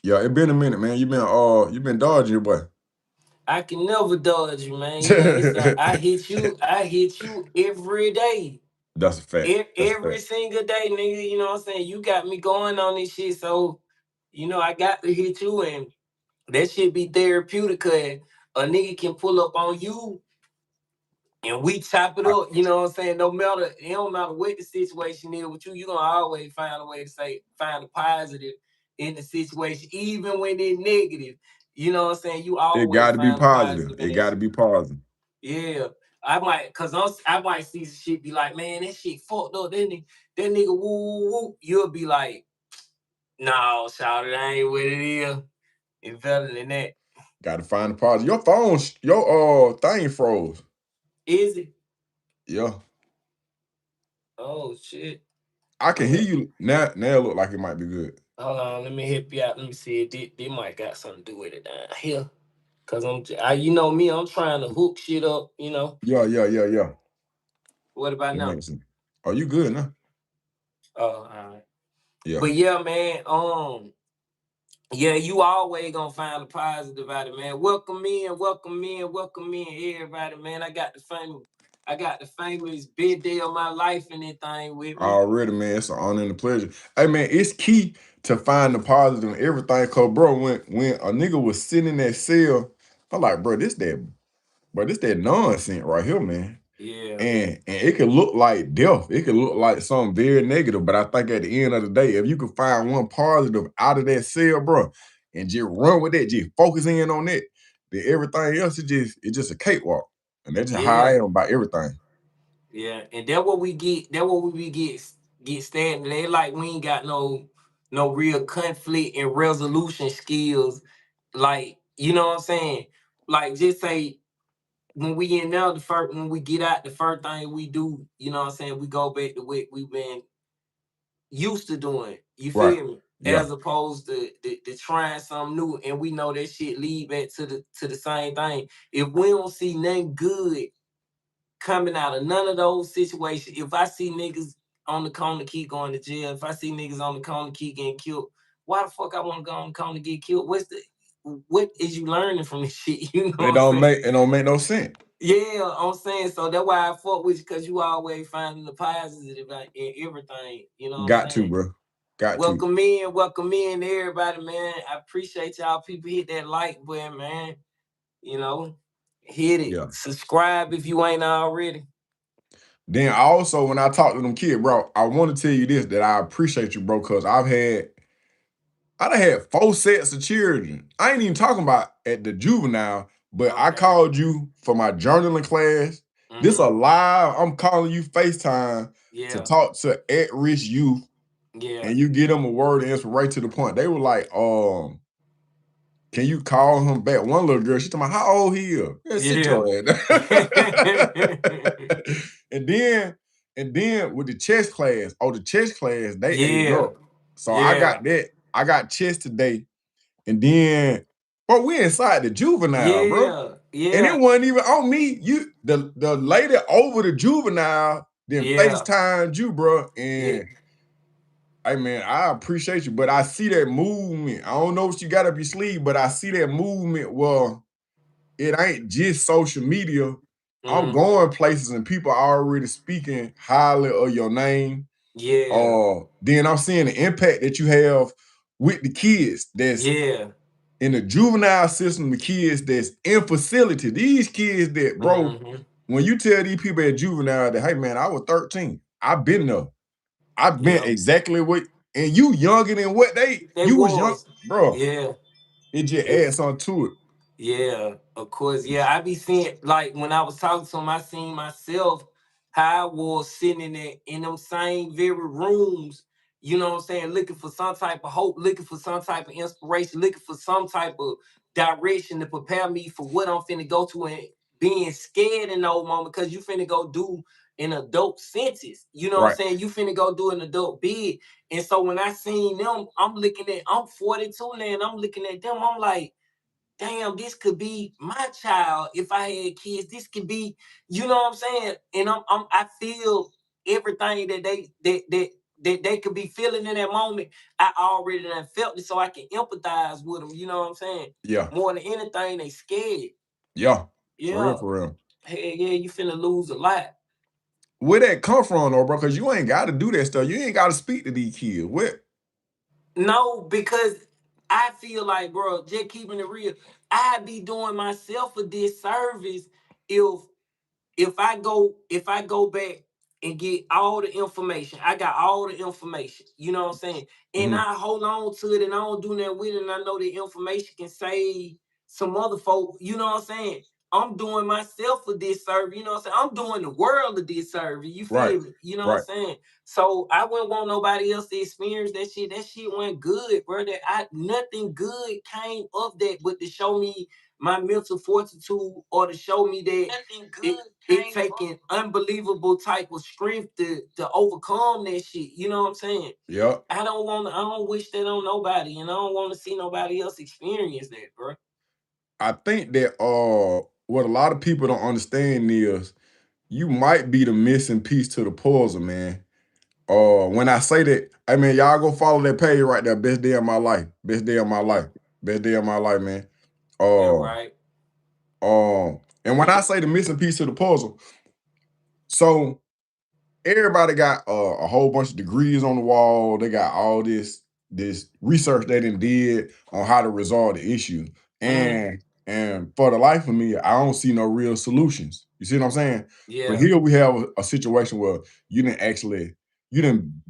Yeah, it been a minute, man. You been dodging your boy. I can never dodge you, man. You know, it's like I hit you every day. That's a fact. That's a Every fact. single day, nigga. You know what I'm saying? You got me going on this shit. So, I got to hit you, and that shit be therapeutic, cause a nigga can pull up on you and we chop it I, up, you know what I'm saying? No matter, it don't matter what the situation is with you gonna always find a way to find a positive in the situation, even when it's negative. You know what I'm saying? You it always got to be find a positive. positive in It that got to shit. be positive. Yeah. I might see some shit be like, man, that shit fucked up. That nigga woo woo woo. You'll be like, no, shout it, I ain't what it is. It's better than that. Got to find the positive. Your phone, your thing froze. Is it? Yeah, Oh shit. I can hear Man, you now. Now it look like it might be good. hold on, let me help you out. Let me see it. They might got something to do with it down here. Cause you know me, I'm trying to hook shit up. Yeah, yeah, yeah, yeah. What about It now? makes sense. Oh, you good now? Oh, all right. Yeah. But yeah, man. Yeah, you always gonna find a positive out of it, man. Welcome in, welcome in, welcome in, everybody, man. I got the famous big day of my life and everything with me. Already, man. It's an honor and a pleasure. Hey, man, it's key to find the positive in everything. Cause, bro, when a nigga was sitting in that cell, I'm like, bro, this that nonsense right here, man. Yeah, And it could look like death. It could look like something very negative. But I think at the end of the day, if you could find one positive out of that cell, bro, and just run with that, just focus in on it, then everything else is just a cakewalk. And that's just how I yeah. am about everything. Yeah, and that what we get. That what we get standing. They like we ain't got no real conflict and resolution skills. Like you know what I'm saying. Like just say when we in there the first when we get out the first thing we do. You know what I'm saying. We go back to what we've been used to doing. You Right. feel me? Yeah. As opposed to trying something new, and we know that shit lead back to the same thing. If we don't see nothing good coming out of none of those situations. If I see niggas on the corner keep going to jail, if I see niggas on the corner keep getting killed, why the fuck I want to go on the corner get killed? What is you learning from this shit? You know what It I'm don't saying? make it don't make no sense. Yeah, I'm saying so. That's why I fuck with you because you always finding the positive in everything. You know what I'm Got to, saying? bro. Got to. Welcome in, everybody, man. I appreciate y'all. People hit that like button, man. You know, hit it. Yeah. Subscribe if you ain't already. Then also when I talk to them kids, bro, I want to tell you this that I appreciate you, bro, because I done had 4 sets of children. I ain't even talking about at the juvenile, but I Okay. called you for my journaling class. This a Mm-hmm. live, I'm calling you FaceTime to Yeah. talk to at-risk youth, Yeah. and you get them a word and answer right to the point. They were like, can you call him back? One little girl, she told me, how old he is? Yeah, sit Yeah. your ass. and then, and then with the chess class, the chess class, they ate Yeah. up. So I Yeah. got that. I got chess today. And then, bro, we inside the juvenile, bro. Yeah. And it Yeah. wasn't even on me. The lady over the juvenile then Yeah. FaceTimed you, bro. Yeah. And hey man, I appreciate you, but I see that movement. I don't know what you got up your sleeve, but I see that movement. Well, it ain't just social media. I'm Mm-hmm. going places and people are already speaking highly of your name. Yeah. Then I'm seeing the impact that you have with the kids that's Yeah. in the juvenile system, the kids that's in facility. These kids that, bro, Mm-hmm. when you tell these people at juvenile that, hey man, I was 13, I've been there. I've been Yep. exactly what, and you younger than what They you was young, was. bro. Yeah. It just It, adds on to it. Yeah, of course. Yeah, I be seeing like when I was talking to him, I seen myself how I was sitting in them same very rooms. You know what I'm saying? Looking for some type of hope, looking for some type of inspiration, looking for some type of direction to prepare me for what I'm finna go to, and being scared in those moments because you finna go do an adult sentence. You know what I'm Right. saying? You finna go do an adult bid. And so when I seen them, I'm 42 now, and I'm looking at them, I'm like, damn, this could be my child if I had kids. This could be, you know what I'm saying? And I feel everything that they could be feeling in that moment, I already done felt it, so I can empathize with them. You know what I'm saying? Yeah. More than anything, they scared. Yeah. Yeah. For real. Hell yeah, you finna lose a lot. Where that come from though, bro? Because you ain't got to do that stuff. You ain't got to speak to these kids. What? No, because I feel like, bro, just keeping it real, I'd be doing myself a disservice if if I go back and get all the information. I got all the information, you know what I'm saying? And Mhm. I hold on to it and I don't do nothing with it. And I know the information can save some other folk, you know what I'm saying? I'm doing myself a disservice, you know what I'm saying? I'm doing the world a disservice. You Right. feel me? You know what Right. I'm saying? So I wouldn't want nobody else to experience that shit. That shit went good, bro. Nothing good came of that but to show me my mental fortitude or to show me that Nothing it, good it came up. taking unbelievable type of strength to overcome that shit. You know what I'm saying? Yep. I don't wish that on nobody, and I don't want to see nobody else experience that, bro. I think that what a lot of people don't understand is you might be the missing piece to the puzzle, man. When I say that, I mean y'all go follow that page right there. Best day of my life. Best day of my life. Best day of my life, man. Yeah, Uh, right. and when I say the missing piece to the puzzle, so everybody got a whole bunch of degrees on the wall. They got all this research they did on how to resolve the issue. And for the life of me, I don't see no real solutions. You see what I'm saying? But Yeah, here we have a situation where you didn't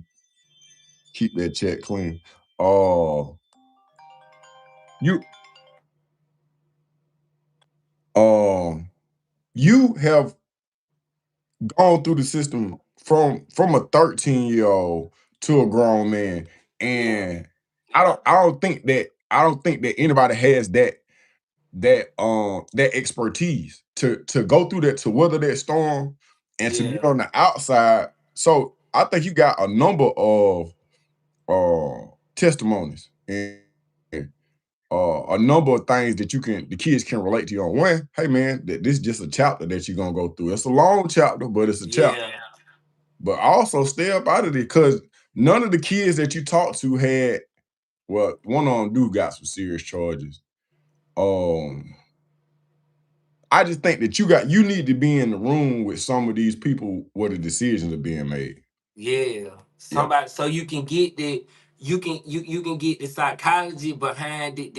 keep that check clean. Uh you um you have gone through the system from a 13-year-old to a grown man. yeah, And I don't think that anybody has that expertise to go through that, to weather that storm and to be yeah, on the outside. So I think you got a number of testimonies and a number of things that the kids can relate to you on. One, hey man, that this is just a chapter that you're gonna go through. It's a long chapter, but it's a chapter. yeah, But also stay up out of it because none of the kids that you talked to had, well, one of them do got some serious charges. Um, I just think that you need to be in the room with some of these people where the decisions are being made. yeah. Yeah. Somebody, so you can get the you can get the psychology behind it,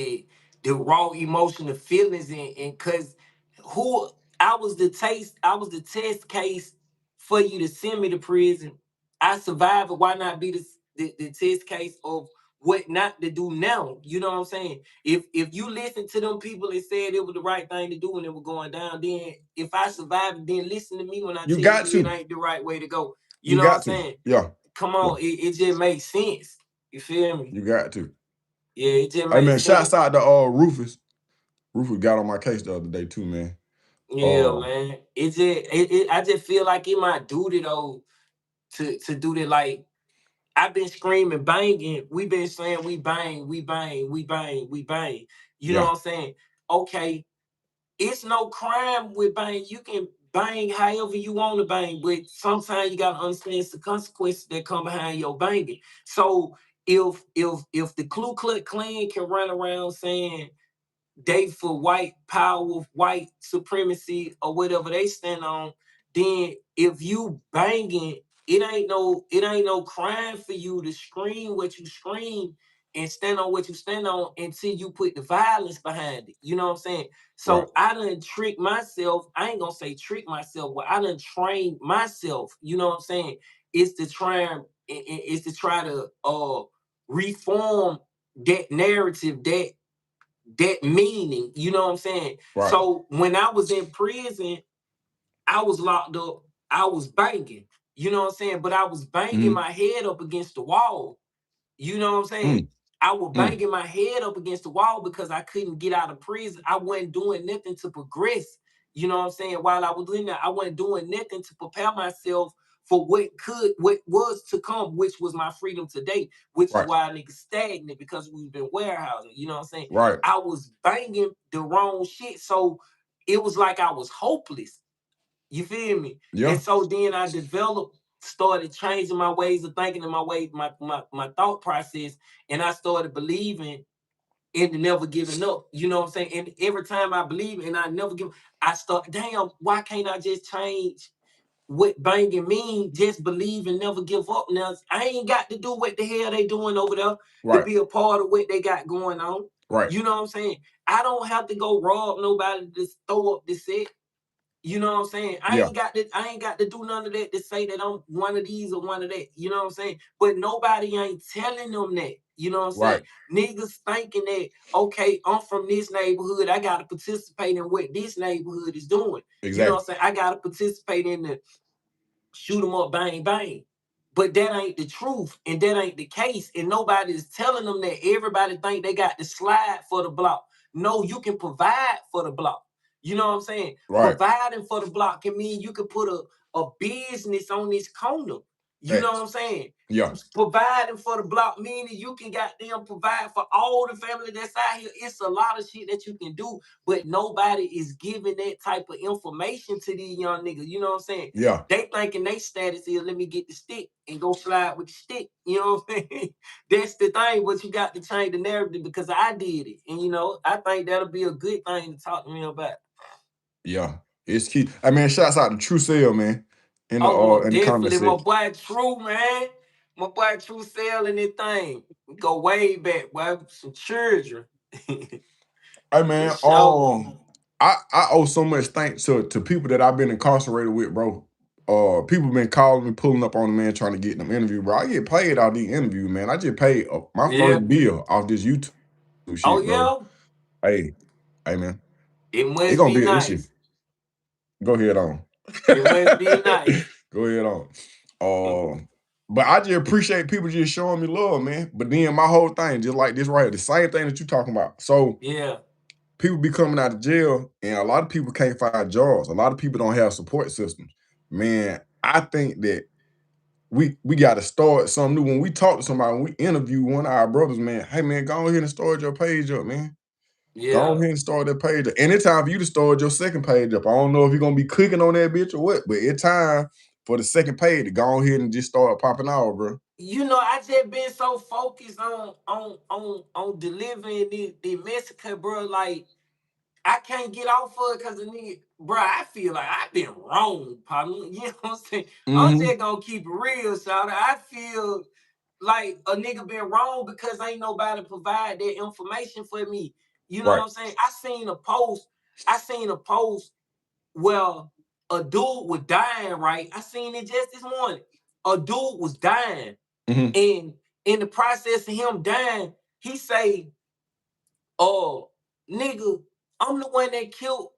the raw emotional feelings, and cause who I was the test case for you to send me to prison. I survived it. Why not be the test case of what not to do now? You know what I'm saying? If you listen to them people and said it was the right thing to do and it was going down, then if I survived, then listen to me when I You tell got you it to. ain't the right way to go. You You know what I'm got to. saying? Yeah. Come Yeah. on, it just makes sense. You feel me? You got to. Yeah, it just Hey man, makes shouts sense. out to Rufus. Rufus got on my case the other day too, man. Yeah, Uh man. I just feel like it my duty though to do that. Like I've been screaming, banging. We've been saying we bang, we bang, we bang, we bang. You know yeah. what I'm saying? Okay, it's no crime with bang. You can bang however you want to bang, but sometimes you gotta understand the consequences that come behind your banging. So if the Ku Klux Klan can run around saying they for white power, white supremacy, or whatever they stand on, then if you banging, it ain't no crime for you to scream what you scream and stand on what you stand on until you put the violence behind it. You know what I'm saying? Right. So I done trick myself. I ain't gonna say trick myself, but I done train myself. You know what I'm saying? It's to try it's to try to reform that narrative, that meaning, you know what I'm saying? Right. So when I was in prison, I was locked up, I was banging, you know what I'm saying? But I was banging Mhm. my head up against the wall. You know what I'm saying? Mm. I was Mm. banging my head up against the wall because I couldn't get out of prison. I wasn't doing nothing to progress. You know what I'm saying? While I was in there, I wasn't doing nothing to prepare myself for what was to come, which was my freedom today, which is Right. why niggas stagnant because we've been warehousing. You know what I'm saying? Right. I was banging the wrong shit. So it was like I was hopeless. You feel me? And Yeah. so then I developed started changing my ways of thinking and my thought process, and I started believing and never giving up. You know what I'm saying? And every time I believe and I never give, I start, damn, why can't I just change what banging mean? Just believe and never give up. Now I ain't got to do what the hell they doing over there to be a part of what they got going on. Right. You know what I'm saying? I don't have to go rob nobody to throw up the set. You know what I'm saying? I ain't got to do none of that to say that I'm one of these or one of that. You know what I'm saying? But nobody ain't telling them that. You know what I'm saying? Niggas thinking that, okay, I'm from this neighborhood. I gotta participate in what this neighborhood is doing. Exactly. You know what I'm saying? I gotta participate in the shoot 'em up, bang, bang. But that ain't the truth, and that ain't the case. And nobody is telling them that. Everybody think they got to slide for the block. No, you can provide for the block. You know what I'm saying? Right. Providing for the block can mean you can put a business on this corner. You know what I'm saying? Yeah. Providing for the block meaning you can goddamn provide for all the family that's out here. It's a lot of shit that you can do, but nobody is giving that type of information to these young niggas. You know what I'm saying? Yeah. They thinking they status is let me get the stick and go slide with the stick. You know what I'm saying? That's the thing, but you got to change the narrative because I did it. And you know, I think that'll be a good thing to talk to me about. Yeah, it's key. I mean, shouts out to True Sale, man. In the comments, my boy True, man. My boy True Sale and that thing. We go way back, boy. Some children. Hey man, I owe so much thanks to people that I've been incarcerated with, bro. People been calling me, pulling up on me, man, trying to get them interview, bro. I get paid off these interviews, man. I just paid my first bill off this YouTube shit, bro. Hey, man. It must gonna be nice. Go ahead on. It must be nice. Go ahead on. But I just appreciate people just showing me love, man. But then my whole thing, just like this right here, the same thing that you talking about. So yeah, people be coming out of jail, and a lot of people can't find jobs. A lot of people don't have support systems. Man, I think that we got to start something new. When we talk to somebody, when we interview one of our brothers, man, hey man, go ahead and start your page up, man. Yeah. Go ahead and start that page up. And it's time for you to start your second page up. I don't know if you're gonna be clicking on that bitch or what, but it's time for the second page to go ahead and just start popping out, bro. You know, I just been so focused on delivering the Mexico, bro. Like, I can't get off of it because the nigga, bro, I feel like I've been wrong, partner. You know what I'm saying? I'm just gonna keep it real, shout out. I feel like a nigga been wrong because ain't nobody provide that information for me. You know what I'm saying? I seen a post where a dude was dying, right? I seen it just this morning. A dude was dying. And in the process of him dying, he say, oh, nigga, I'm the one that killed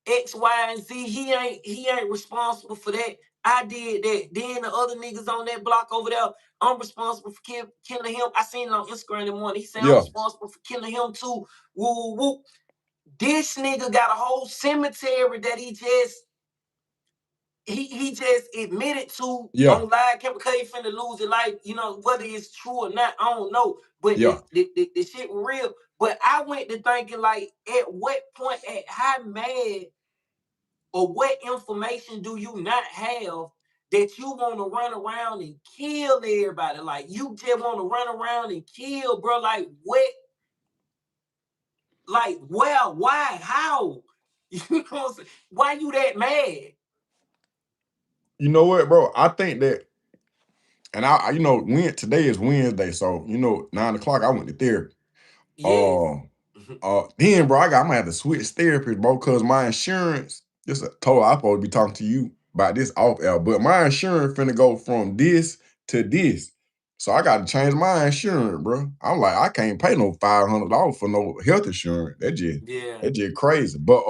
X, Y, and Z. He ain't responsible for that. I did that. Then the other niggas on that block over there, I'm responsible for killing him. I seen it on Instagram in the morning. He said I'm responsible for killing him too. Woo, woo. This nigga got a whole cemetery that he just admitted to on live camera because he finna lose his life. You know, whether it's true or not, I don't know. But the shit was real. But I went to thinking, like, at what point, at how mad or what information do you not have that you want to run around and kill everybody? Like, you just want to run around and kill, bro. Like, what? Like, well, why? How? You know what I'm saying? Why you that mad? You know what, bro? I think that, and I you know, today is Wednesday, so you know, 9 o'clock I went to therapy. Yes. Then, bro, I'm gonna have to switch therapists, bro, because my insurance, I'm supposed to be talking to you about this off air, but my insurance finna go from this to this. So I gotta change my insurance, bro. I'm like, I can't pay no $500 for no health insurance. That's just crazy. But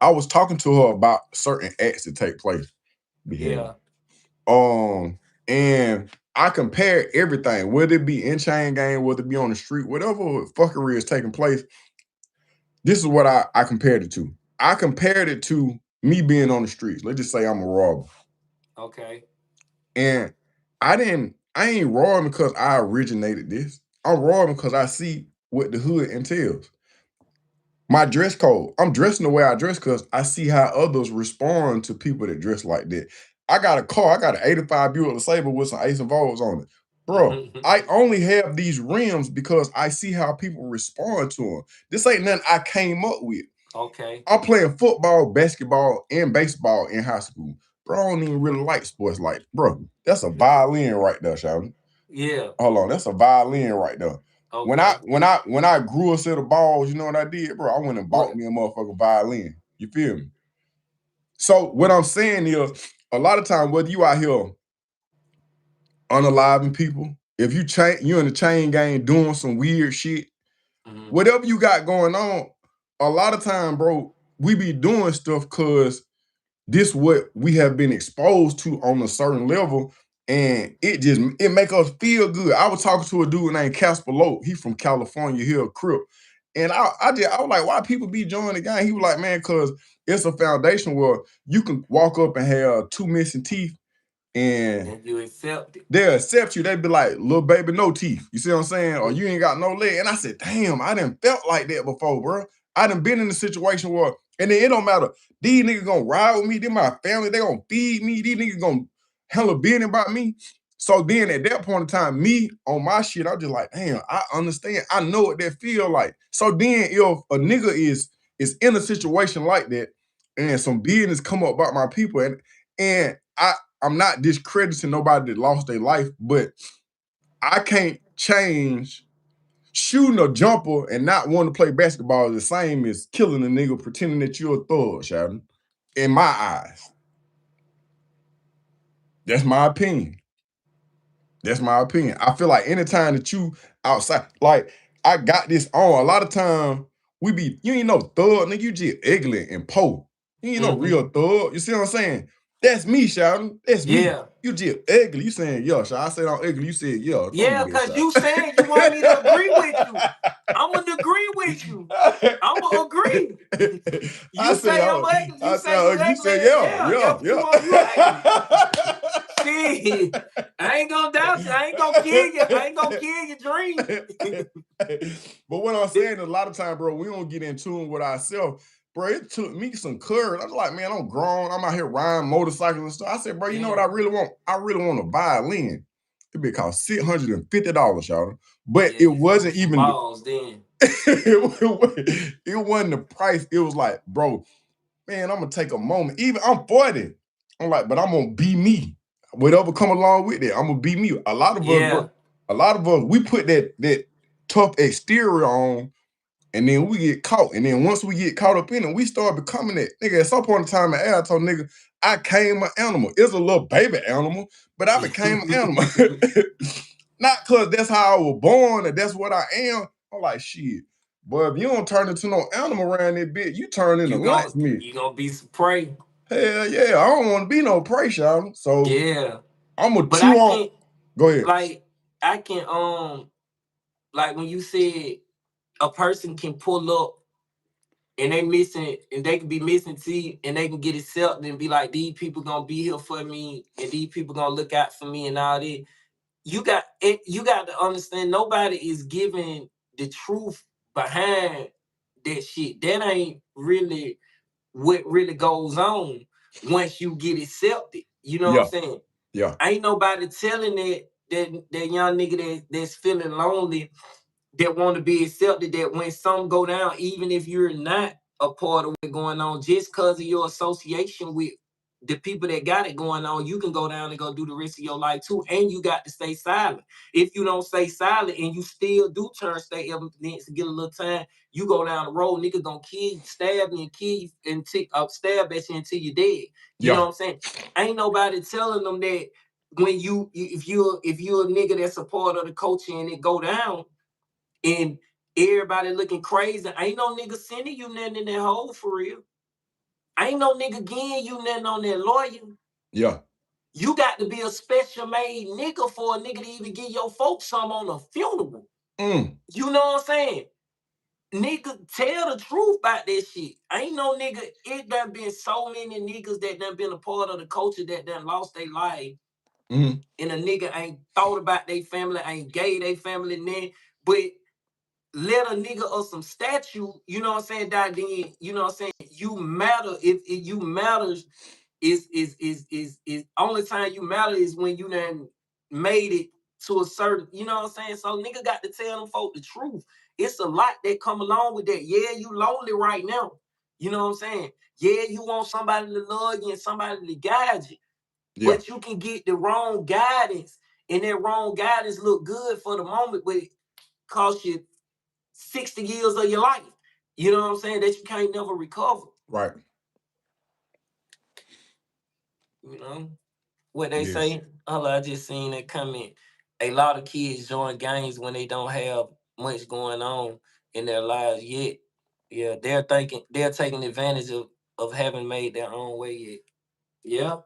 I was talking to her about certain acts that take place. Yeah. And I compare everything, whether it be in chain gang, whether it be on the street, whatever fuckery is taking place. This is what I compared it to. I compared it to me being on the streets. Let's just say I'm a robber. Okay. And I ain't robbing because I originated this. I'm robbing because I see what the hood entails. My dress code, I'm dressing the way I dress because I see how others respond to people that dress like that. I got a car. I got an 85 Buick LeSabre with some Ace and Volts on it. Bro, I only have these rims because I see how people respond to them. This ain't nothing I came up with. Okay. I'm playing football, basketball, and baseball in high school. Bro, I don't even really like sports like, bro, that's a violin right there, Shawty. Yeah. Hold on, that's a violin right there. Okay. When I grew a set of balls, you know what I did, bro? I went and bought me a motherfucking violin. You feel me? So what I'm saying is, a lot of time, whether you out here unaliving people, if you in the chain gang doing some weird shit, whatever you got going on, a lot of time, bro, we be doing stuff because this what we have been exposed to on a certain level, and it make us feel good. I was talking to a dude named Casper Lowe. He from California, he a Crip. And I was like, why people be joining the gang? He was like, man, because it's a foundation where you can walk up and have 2 missing teeth and you accept it. They'll accept you. They be like, little baby, no teeth. You see what I'm saying? Or you ain't got no leg. And I said, damn, I done felt like that before, bro. I done been in a situation where, and then it don't matter. These niggas gonna ride with me. They're my family. They gonna feed me. These niggas gonna hella being about me. So then at that point in time, me on my shit, I'm just like, damn, I understand. I know what that feel like. So then if a nigga is in a situation like that and some business come up about my people and I'm not discrediting nobody that lost their life, but I can't change shooting a jumper and not wanting to play basketball is the same as killing a nigga pretending that you're a thug, Sheldon. In my eyes. That's my opinion. That's my opinion. I feel like anytime that you outside, like I got this on, a lot of time you ain't no thug, nigga, you just ugly and poor. You ain't no real thug. You see what I'm saying? That's me, Sheldon. That's me. Yeah. You just ugly. You saying, yeah, Sheldon. I said I'm ugly. You said, yeah. Yeah, because you saying you want me to agree with you. I'm going to agree with you. I'm going to agree. You say I'm ugly. You say you ugly. You said, yeah. You ugly. See, I ain't going to doubt you. I ain't going to kill you. I ain't going to kill your dream. But what I'm saying, a lot of time, bro, we don't get in tune with ourselves. Bro, it took me some courage. I was like, man, I'm grown. I'm out here riding motorcycles and stuff. I said, bro, you know what I really want? I really want a violin. It be cost $650, y'all. But it wasn't even balls then. It wasn't the price. It was like, bro, man, I'm gonna take a moment. Even I'm 40. I'm like, but I'm gonna be me. Whatever come along with it, I'm gonna be me. A lot of us, we put that tough exterior on. And then we get caught. And then once we get caught up in it, we start becoming that. Nigga, at some point in time, I told nigga, I came an animal. It's a little baby animal, but I became an animal. Not because that's how I was born and that's what I am. I'm like, shit. But if you don't turn into no animal around that bitch, you turn into lunch meat. You gonna be some prey. Hell yeah. I don't want to be no prey, y'all. So yeah. I'm gonna chew on. Go ahead. Like, I can like when you said a person can pull up and they can be missing teeth and they can get accepted and be like, these people gonna be here for me and these people gonna look out for me and all that. You got to understand nobody is giving the truth behind that shit. That ain't really what really goes on once you get accepted. You know what I'm saying? Yeah. Ain't nobody telling that young nigga that's feeling lonely, that want to be accepted, that when some go down, even if you're not a part of what's going on, just because of your association with the people that got it going on, you can go down and go do the rest of your life too. And you got to stay silent. If you don't stay silent and you still do stay evidence to get a little time, you go down the road, nigga gonna kill you, stab you and kill you and stab at you until you're dead. You know what I'm saying? Ain't nobody telling them that when if you're a nigga that's a part of the culture and it go down, and everybody looking crazy, ain't no nigga sending you nothing in that hole for real. Ain't no nigga getting you nothing on that lawyer. Yeah. You got to be a special made nigga for a nigga to even give your folks some on a funeral. You know what I'm saying? Nigga, tell the truth about that shit. Ain't no nigga, it done been so many niggas that done been a part of the culture that done lost their life. And a nigga ain't thought about their family, ain't gave their family name, but let a nigga of some statue, you know what I'm saying, die then, you know what I'm saying, you matter if you matters is only time you matter is when you done made it to a certain, you know what I'm saying? So nigga got to tell them folk the truth. It's a lot that come along with that. Yeah, you lonely right now. You know what I'm saying? Yeah, you want somebody to love you and somebody to guide you. Yeah. But you can get the wrong guidance, and that wrong guidance look good for the moment, but it cost you 60 years of your life. You know what I'm saying? That you can't never recover. Right. You know what they Yes. say? Hello, I just seen that comment. A lot of kids join gangs when they don't have much going on in their lives yet. Yeah, they're taking advantage of having made their own way yet. Yeah,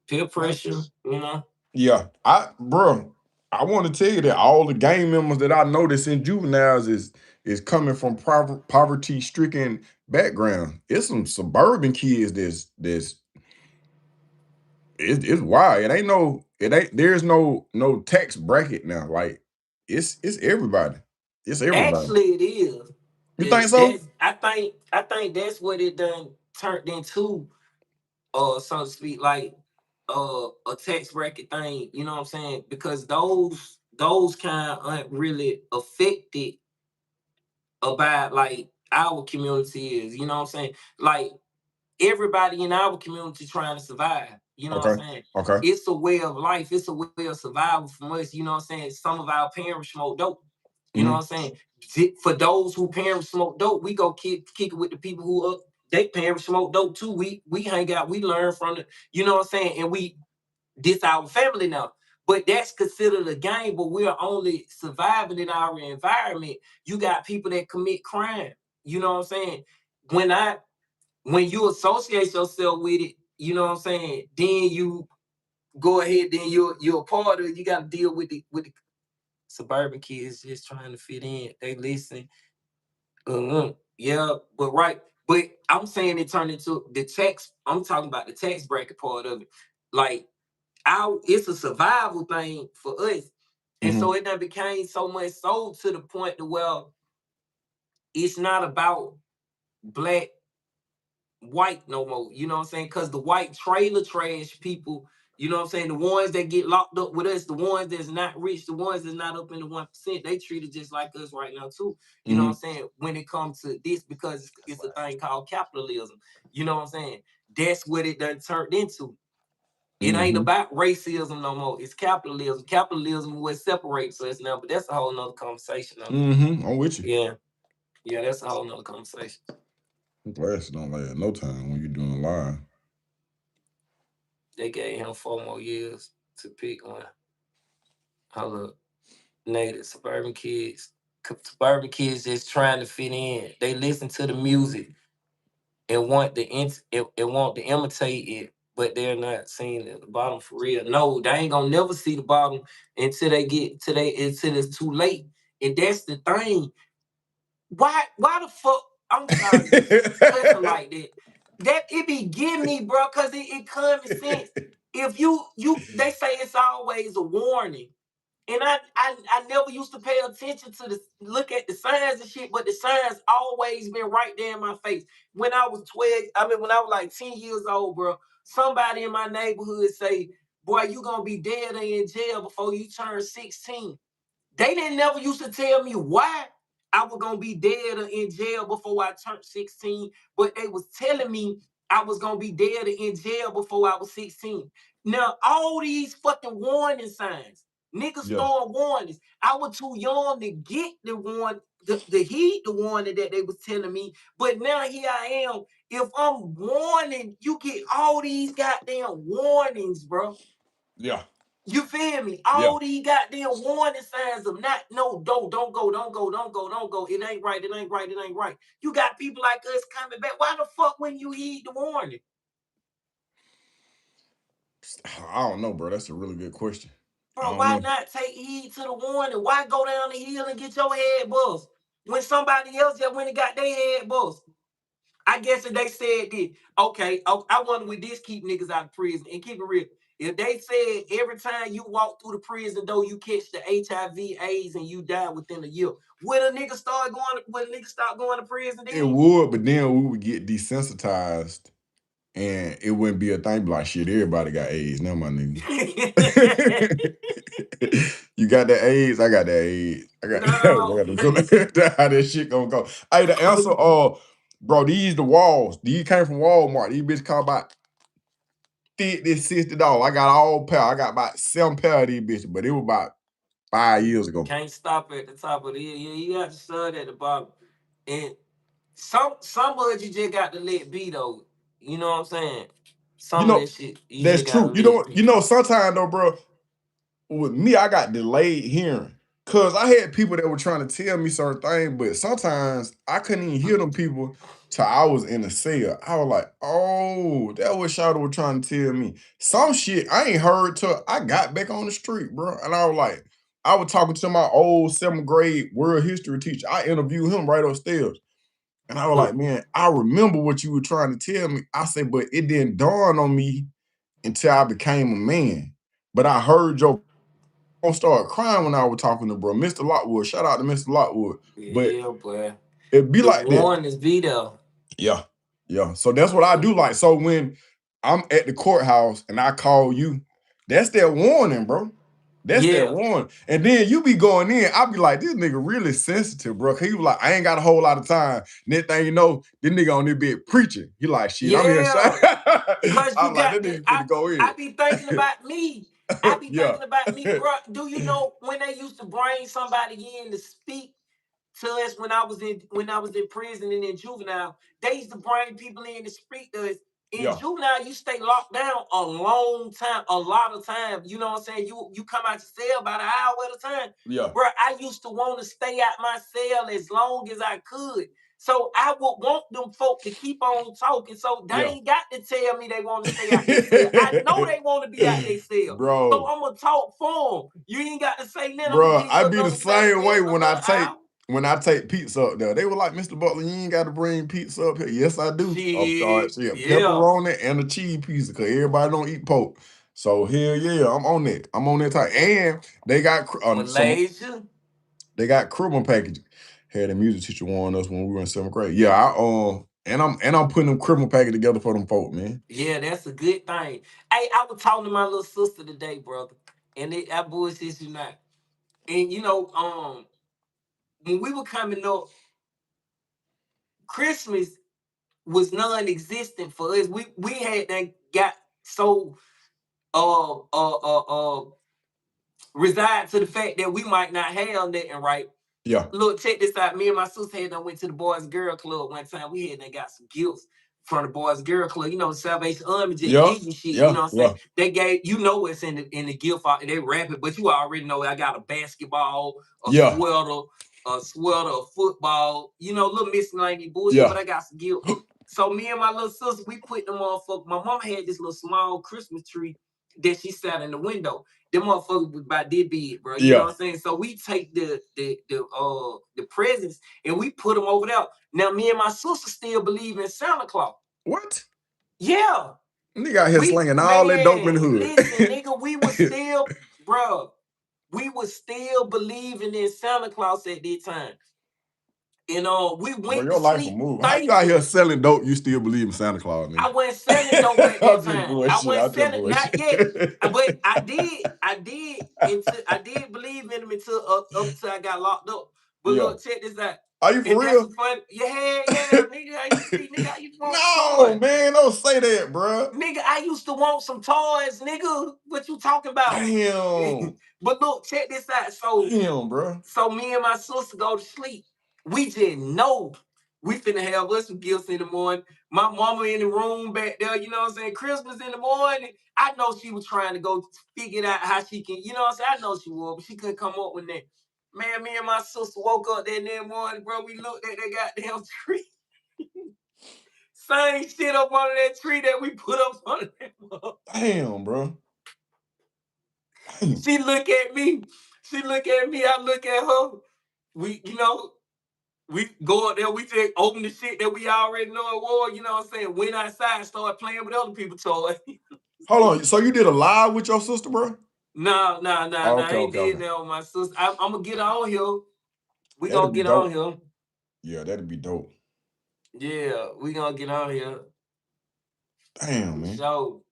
peer pressure. You know. Yeah, bro, I want to tell you that all the gang members that I notice in juveniles is coming from poverty stricken background. It's some suburban kids that's it's wild. There's no tax bracket now. Like it's everybody. It's everybody. Actually, it is. You think so? I think that's what it done turned into, so to speak, like a tax bracket thing. You know what I'm saying? Because those kind aren't really affected about like our community is. You know what I'm saying? Like everybody in our community trying to survive. You know what I'm Okay. saying? Okay. It's a way of life. It's a way of survival for us. You know what I'm saying? Some of our parents smoke dope. You know what I'm saying? For those who parents smoke dope, we go kick it with the people who they parents smoke dope too. We hang out, we learn from it. You know what I'm saying? And this our family now. But that's considered a game, but we're only surviving in our environment. You got people that commit crime. You know what I'm saying? When you associate yourself with it, you know what I'm saying, then you go ahead, then you're a part of it. You got to deal with the suburban kids just trying to fit in. They listen. Yeah, but I'm saying it turned into the tax. I'm talking about the tax bracket part of it. Like it's a survival thing for us. And so it done became so much so to the point to where it's not about black, white no more. You know what I'm saying? Because the white trailer trash people, you know what I'm saying? The ones that get locked up with us, the ones that's not rich, the ones that's not up in the 1%, they treated just like us right now too. You know what I'm saying? When it comes to this, because it's a thing called capitalism. You know what I'm saying? That's what it done turned into. It ain't about racism no more. It's capitalism. Capitalism is what separates us now, but that's a whole nother conversation. I'm with you. Yeah. Yeah, that's a whole nother conversation. Glasses don't last no time when you're doing live. They gave him 4 more years to pick one. Hold up. Native suburban kids. Suburban kids just trying to fit in. They listen to the music and want to imitate it, but they're not seeing the bottom for real. No, they ain't gonna never see the bottom until until it's too late. And that's the thing. Why the fuck? I'm sorry to cussing like that. That it be getting me, bro, because it common sense. If they say it's always a warning. And I never used to pay attention to look at the signs and shit, but the signs always been right there in my face. When I was 12, when I was like 10 years old, bro, somebody in my neighborhood say, boy, you gonna be dead or in jail before you turn 16. They didn't never used to tell me why I was gonna be dead or in jail before I turned 16, but they was telling me I was gonna be dead or in jail before I was 16. Now, all these fucking warning signs, niggas throwing warnings. I was too young to get the heed the warning that they was telling me. But now here I am. If I'm warning, you get all these goddamn warnings, bro. Yeah. You feel me? All these goddamn warning signs of don't go, don't go, don't go. It ain't right, it ain't right, it ain't right. You got people like us coming back. Why the fuck wouldn't you heed the warning? I don't know, bro. That's a really good question. Bro, why not take heed to the warning? Why go down the hill and get your head bust when somebody else just went and got their head bust? I guess if they said that, okay, I wonder would this keep niggas out of prison and keep it real. If they said every time you walk through the prison door, you catch the HIV, AIDS, and you die within a year, would a nigga start going? Would a nigga start going to prison? Then? It would, but then we would get desensitized and it wouldn't be a thing. Be like, shit, everybody got AIDS. Now, my nigga. You got the AIDS, I got the AIDS. I got No. that's how that shit gonna go. Hey, the answer, bro, these the walls. These came from Walmart. These bitches cost about $50, $60. I got all pair. I got about 7 pair of these bitches, but it was about 5 years ago. Can't stop at the top of the hill. Yeah, you got to stud at the bottom. And some of it you just got to let be though. You know what I'm saying? Some of that shit you That's just gotta true. let be. Sometimes though, bro, with me, I got delayed hearing. Cause I had people that were trying to tell me certain things, but sometimes I couldn't even hear them people till I was in the cell. I was like, oh, that was Shawty was trying to tell me. Some shit I ain't heard till I got back on the street, bro. And I was like, I was talking to my old 7th grade world history teacher. I interviewed him right upstairs. And I was like, man, I remember what you were trying to tell me. I said, but it didn't dawn on me until I became a man. But I heard your start crying when I was talking to bro, Mr. Lockwood. Shout out to Mr. Lockwood. But Yeah, boy. it be The like that. one is Vito. Yeah. Yeah. So that's what I do. Like, so when I'm at the courthouse and I call you, that's that warning, bro. That's that warning. And then you be going in, I be like, this nigga really sensitive, bro. Cause he was like, I ain't got a whole lot of time. Next thing you know, this nigga on this bit preaching. He like, shit, I'm here. Because I'm like, this nigga finna go in. I be thinking about me. I be thinking about me, bro. Do you know when they used to bring somebody in to speak to us when I was in prison and in juvenile? They used to bring people in to speak to us. In juvenile, you stay locked down a long time, a lot of time. You know what I'm saying? You come out your cell about an hour at a time. Yeah. Bro, I used to want to stay out my cell as long as I could. So I would want them folk to keep on talking. So they ain't got to tell me they want to stay out their cell. I know they want to be out their cell. Bro. So I'm going to talk for them. You ain't got to say nothing. Bro, I be the same way when I take pizza up there. They were like, Mr. Butler, you ain't got to bring pizza up here. Yes, I do. Pepperoni and a cheese pizza, because everybody don't eat pork. So hell yeah, I'm on that. I'm on that type. And they got Malaysia. They got criminal packaging. Had a music teacher warn us when we were in 7th grade. Yeah, I'm putting them criminal package together for them folk, man. Yeah, that's a good thing. Hey, I was talking to my little sister today, brother, and I bullshit you not. And you know, when we were coming up, Christmas was non-existent for us. We had that got so reside to the fact that we might not have nothing, right? Yeah. Look, check this out. Me and my sister went to the Boys and Girl Club one time. We had got some gifts from the Boys and Girl Club. You know, the Salvation Army just give you shit. You know what I'm saying? They gave, you know what's in the gift. They wrap it, but you already know I got a basketball, a sweater, a football, you know, little miscellaneous bullshit, but I got some gifts. So me and my little sister, we put them motherfuckers. My mom had this little small Christmas tree that she sat in the window. Them motherfuckers was about this big, bro. You know what I'm saying? So we take the presents and we put them over there. Now me and my sister still believe in Santa Claus. What? Yeah. Nigga out here slinging all that dope in the hood. Listen, nigga, we was still, bro. We was still believing in Santa Claus at that time. You know, we went to sleep. How you out here selling dope? You still believe in Santa Claus, nigga? I wasn't selling dope at that time. I wasn't selling, not yet. But I did believe in him until I got locked up. But look, check this out. Are you for real? Yeah, nigga. I used to want no, toys. Man, don't say that, bro. Nigga, I used to want some toys, nigga. What you talking about? Damn. But look, check this out. So, damn, bro. So me and my sister go to sleep. We didn't know we finna have us some gifts in the morning. My mama in the room back there, you know what I'm saying? Christmas in the morning. I know she was trying to go figure out how she can, you know what I'm saying? I know she would, but she couldn't come up with that. Man, me and my sister woke up that morning, bro. We looked at that goddamn tree. Same shit up under that tree that we put up under that. Damn, bro. Damn. She look at me. I look at her. We go up there, we just open the shit that we already know it was, you know what I'm saying? Went outside, started playing with other people's toys. Hold on, so you did a live with your sister, bro? No, I ain't did that with my sister. I'm gonna get on here. We gonna get on here. Yeah, that'd be dope. Yeah, we gonna get on here. Damn, man. So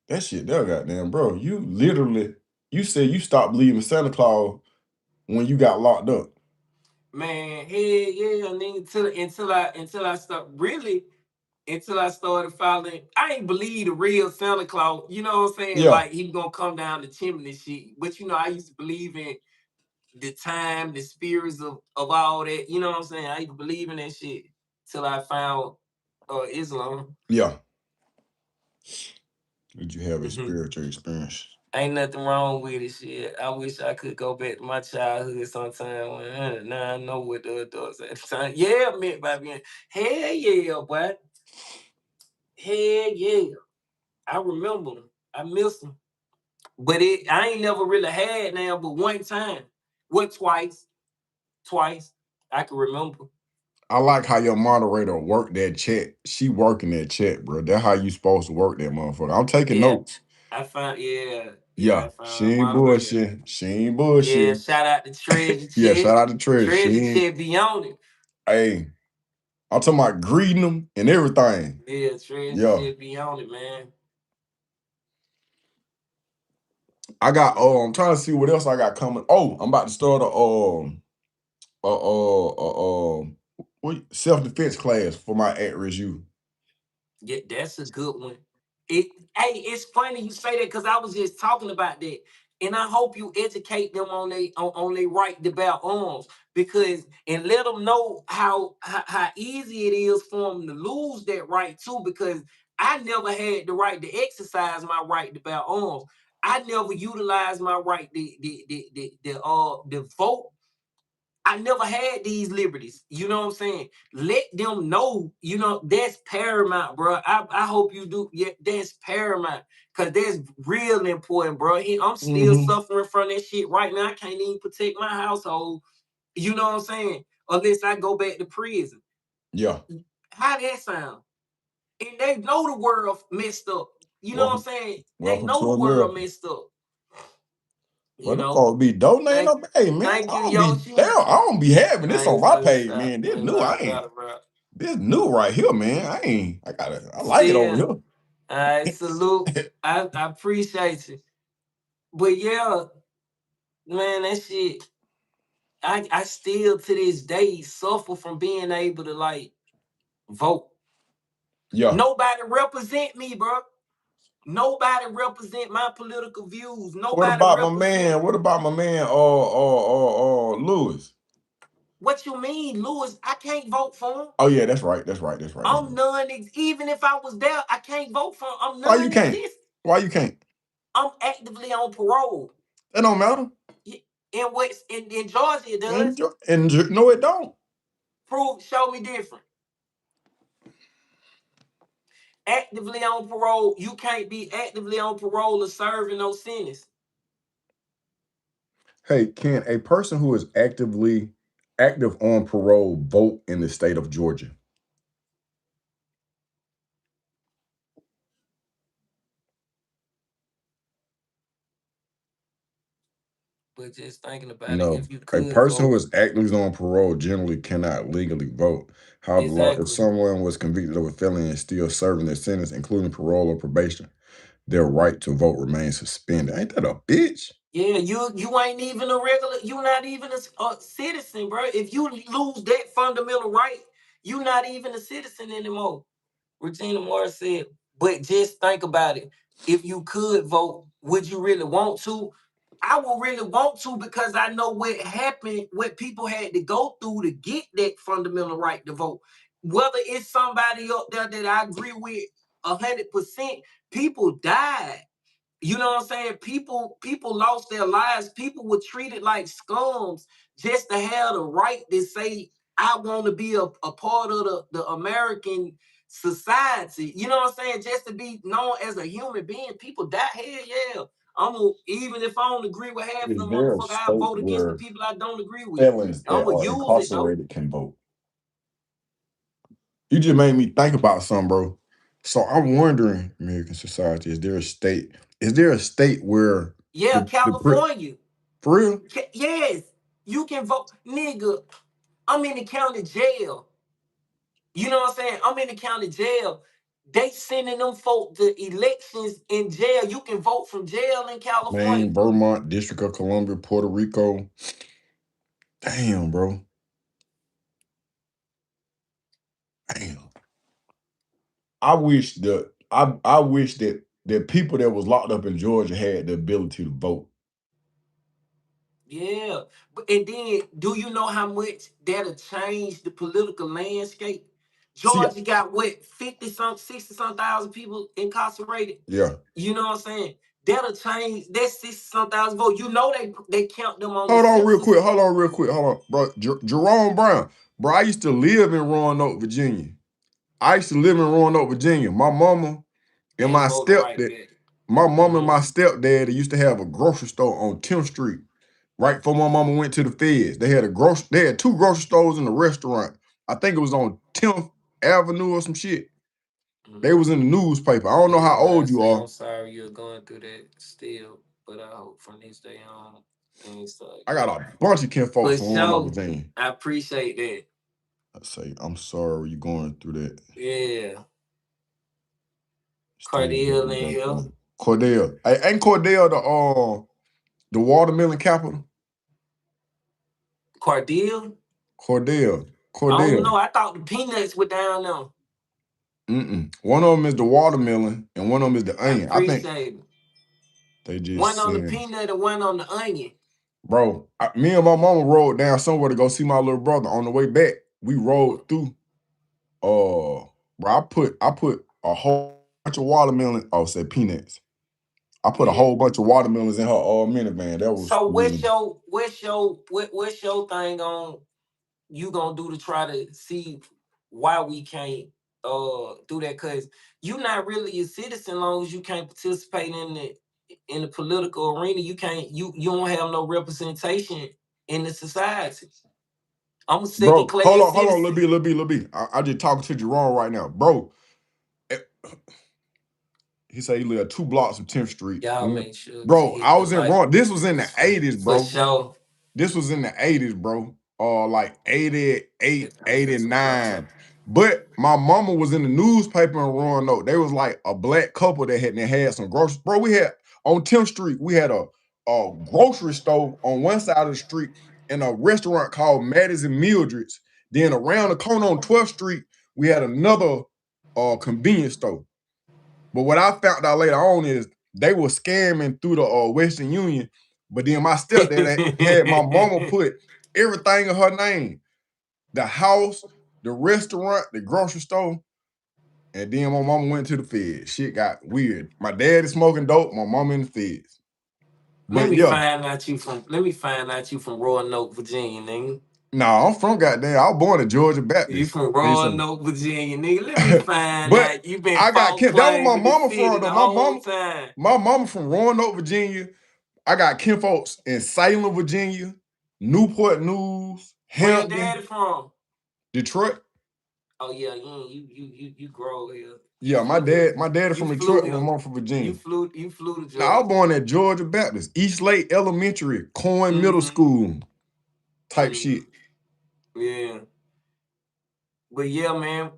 That shit there, goddamn, bro. You said you stopped believing Santa Claus when you got locked up. man, hell yeah, nigga, until I start really until I started following. I ain't believe the real Santa Claus. You know what I'm saying? Yeah. Like he gonna come down the chimney and shit. But you know, I used to believe in the time, the spirits of all that. You know what I'm saying? I used to believe in that shit till I found Islam. Yeah. Did you have a spiritual experience? Ain't nothing wrong with it, shit. I wish I could go back to my childhood sometime when now I know what the adults at the time. Yeah, I meant by being hell yeah, boy. Hell yeah. I remember them. I miss them. But I ain't never really had now, but one time. What twice? Twice. I can remember. I like how your moderator worked that chat. She working that chat, bro. That's how you supposed to work that motherfucker. I'm taking notes. I found I Yeah, found she a ain't moderator. bullshit. She ain't Yeah, bullshit. shout out to Treasure Yeah, Chat. shout out to Treasure. Treasure She Chat ain't. be on it. Hey, I'm talking about greeting them and everything. Yeah, Treasure Yeah. Chat be on it, man. I got I'm trying to see what else I got coming. Oh, I'm about to start self-defense class for my at-risk youth. Yeah, that's a good one. It's funny you say that because I was just talking about that, and I hope you educate them on they right to bear arms because and let them know how easy it is for them to lose that right too. Because I never had the right to exercise my right to bear arms. I never utilized my right to vote. I never had these liberties. You know what I'm saying? Let them know, that's paramount, bro. I hope you do. Yeah, that's paramount. Cause that's real important, bro. I'm still suffering from that shit right now. I can't even protect my household. You know what I'm saying? Unless I go back to prison. Yeah. How that sound? And they know the world messed up. You know what I'm saying? They know the world messed up. Well, them folks be donating no hey man. Thank you, I Yoshi. don't be having this on my page, man. This new. This new right here, man. I like it over here. All right, salute. I appreciate you. But yeah, man, that shit. I still to this day suffer from being able to like vote. Yeah. Nobody represent me, bro. Nobody represent my political views. Nobody What about my man? What about my man? Lewis. What you mean, Lewis? I can't vote for him. Oh yeah, that's right. I'm even if I was there, I can't vote for him. I'm Why you can't? Why you can't? I'm actively on parole. That don't matter. In Georgia it does. No, it don't. Show me different. Actively on parole, you can't be actively on parole or serving no sentence. Hey, can a person who is active on parole vote in the state of Georgia? But just thinking about it, if you A could person vote, who is actively on parole generally cannot legally vote. However, if someone was convicted of a felony and still serving their sentence, including parole or probation, their right to vote remains suspended. Ain't that a bitch? Yeah, you ain't even a regular. You not even a citizen, bro. If you lose that fundamental right, you not even a citizen anymore. Regina Moore said, but just think about it. If you could vote, would you really want to? I would really want to because I know what happened, what people had to go through to get that fundamental right to vote. Whether it's somebody up there that I agree with 100%, people died. You know what I'm saying? People lost their lives. People were treated like scums just to have the right to say, I want to be a part of the American society. You know what I'm saying? Just to be known as a human being. People die. Hell yeah. Even if I don't agree with half of them motherfuckers, I vote against the people I don't agree with. Felons that are incarcerated can vote. You just made me think about something, bro. So I'm wondering, American society, is there a state where California. For real? Yes. You can vote. Nigga, I'm in the county jail. You know what I'm saying? I'm in the county jail. They sending them folk to elections in jail. You can vote from jail in California. Maine, Vermont, District of Columbia, Puerto Rico. Damn, bro. Damn. I wish that people that was locked up in Georgia had the ability to vote. Yeah. And then do you know how much that'll change the political landscape? See, Georgia got what 60-some thousand people incarcerated. yeah. You know what I'm saying? That'll change that 60-some thousand votes. You know they count them on Hold the on real census. quick. Hold on, bro. Jerome Brown. Bro, I used to live in Roanoke, Virginia. My mama and Ain't my voting right stepdad, back. my mama and my stepdad used to have a grocery store on 10th Street. Right before my mama went to the feds. They had two grocery stores and a restaurant. I think it was on 10th Avenue or some shit. They was in the newspaper. I don't know Yeah, how but I old you say are. I'm sorry you're going through that still. But I hope from this day on things start I got getting a bunch of kinfolk for from Roanoke, sure. Virginia. I appreciate that. I say, I'm sorry you're going through that. Yeah. Still Cardell doing in that here. thing. Cordell. Hey, ain't Cordell the watermelon capital? Cardell? Cordell. I don't know. Cordell. I thought the peanuts were down there. One of them is the watermelon and one of them is the I onion. I think appreciate it. they just One on the saying, peanut and one on the onion. bro, me and my mama rode down somewhere to go see my little brother. On the way back, we rode through. Bro, I put a whole bunch of watermelon. Oh, said peanuts. I put a Yeah. whole bunch of watermelons in her minivan. That was So weird. what's your thing on you gonna do to try to see why we can't do that? Cause you're not really a citizen long as you can't participate in the political arena. You don't have no representation in the society. I'm a second Bro, class hold on, citizen. little B. I just talking to Jerome right now. Bro, eh, he said he lived 2 blocks from 10th Street. Y'all make sure to Bro, hit I the was in like wrong. This was in the 80s, for bro. sure. This was in the 80s, bro. Like 88, I got some drops up. 89. But my mama was in the newspaper in Roanoke. They was like a black couple that had some groceries. Bro, we had on 10th Street, we had a grocery store on one side of the street and a restaurant called Maddie's and Mildred's. Then around the corner on 12th Street, we had another convenience store. But what I found out later on is they were scamming through the Western Union. But then my stepdad had my mama put everything in her name: the house, the restaurant, the grocery store. And then my mama went to the feds. Shit got weird. My dad is smoking dope. My mama in the feds. Let But me yeah, find out you from Roanoke, Virginia, nigga. nah, I'm from goddamn. I was born in Georgia You Baptist. from Listen. Roanoke, Virginia, nigga. Let me find But out you been I got false That was my claiming the mama city from though. the whole time. My mama from Roanoke, Virginia. I got kinfolks in Salem, Virginia, Newport News, Where your Hampton, daddy from? Detroit. Oh yeah, you grow here. Yeah, my daddy You from flew Detroit and my here. mom from Virginia. You flew to Now I was Georgia. born at Georgia Baptist, East Lake Elementary, Coyne Middle School type shit. Yeah. But yeah, man,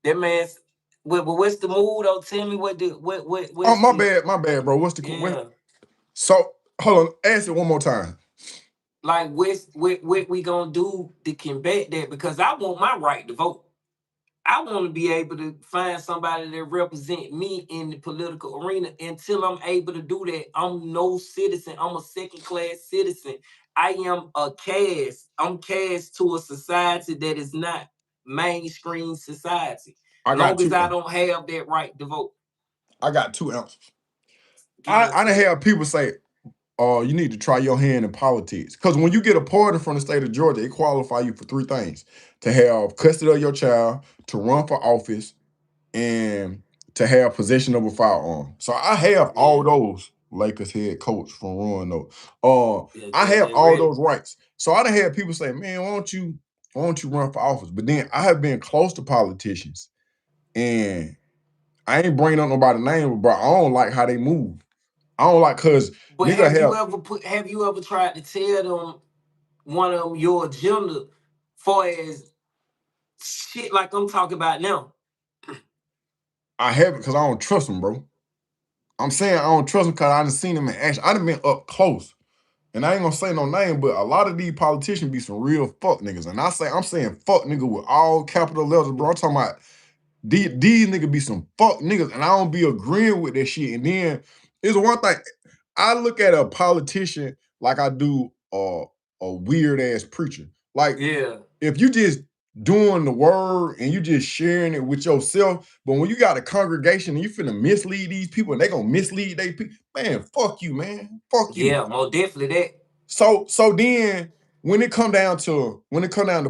that man's what's the mood though? Tell me what Oh, what's my the bad, bro. What's the yeah. So hold on, ask it one more time. Like what we gonna do to combat that? Because I want my right to vote. I want to be able to find somebody that represent me in the political arena. Until I'm able to do that, I'm no citizen. I'm a second class citizen. I am a cast. I'm cast to a society that is not mainstream society. I got Long as two. I don't have that right to vote. I got 2 answers. Give me I done two. have people say, you need to try your hand in politics. Because when you get a pardon from the state of Georgia, it qualify you for 3 things: to have custody of your child, to run for office, and to have possession of a firearm. So I have all those. Lakers head coach from Roanoke. Yeah, I have JJ all Redick. those rights. So I done had people say, man, why don't you run for office? But then I have been close to politicians, and I ain't bringing up nobody's name, but I don't like how they move. I don't like, cause But nigga have you ever tried to tell them one of them your agenda for as shit like I'm talking about now? I haven't because I don't trust them, bro. I'm saying I don't trust them because I done seen them in action. I done been up close. And I ain't gonna say no name, but a lot of these politicians be some real fuck niggas. And I'm saying fuck nigga with all capital letters, bro. I'm talking about these niggas be some fuck niggas, and I don't be agreeing with that shit. And then it's one thing, I look at a politician like I do a weird ass preacher. Like, Yeah. if you just doing the word and you just sharing it with yourself, but when you got a congregation and you finna mislead these people and they gonna mislead they people, man, fuck you, man. Fuck you. Yeah, most definitely that. So then when it come down to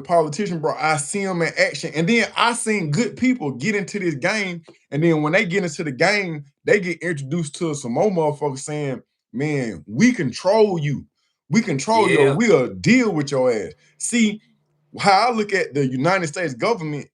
politician, bro, I see them in action. And then I seen good people get into this game. And then when they get into the game, they get introduced to some more motherfuckers saying, man, we control you. We control you, or Yeah. we'll deal with your ass. See, how I look at the United States government,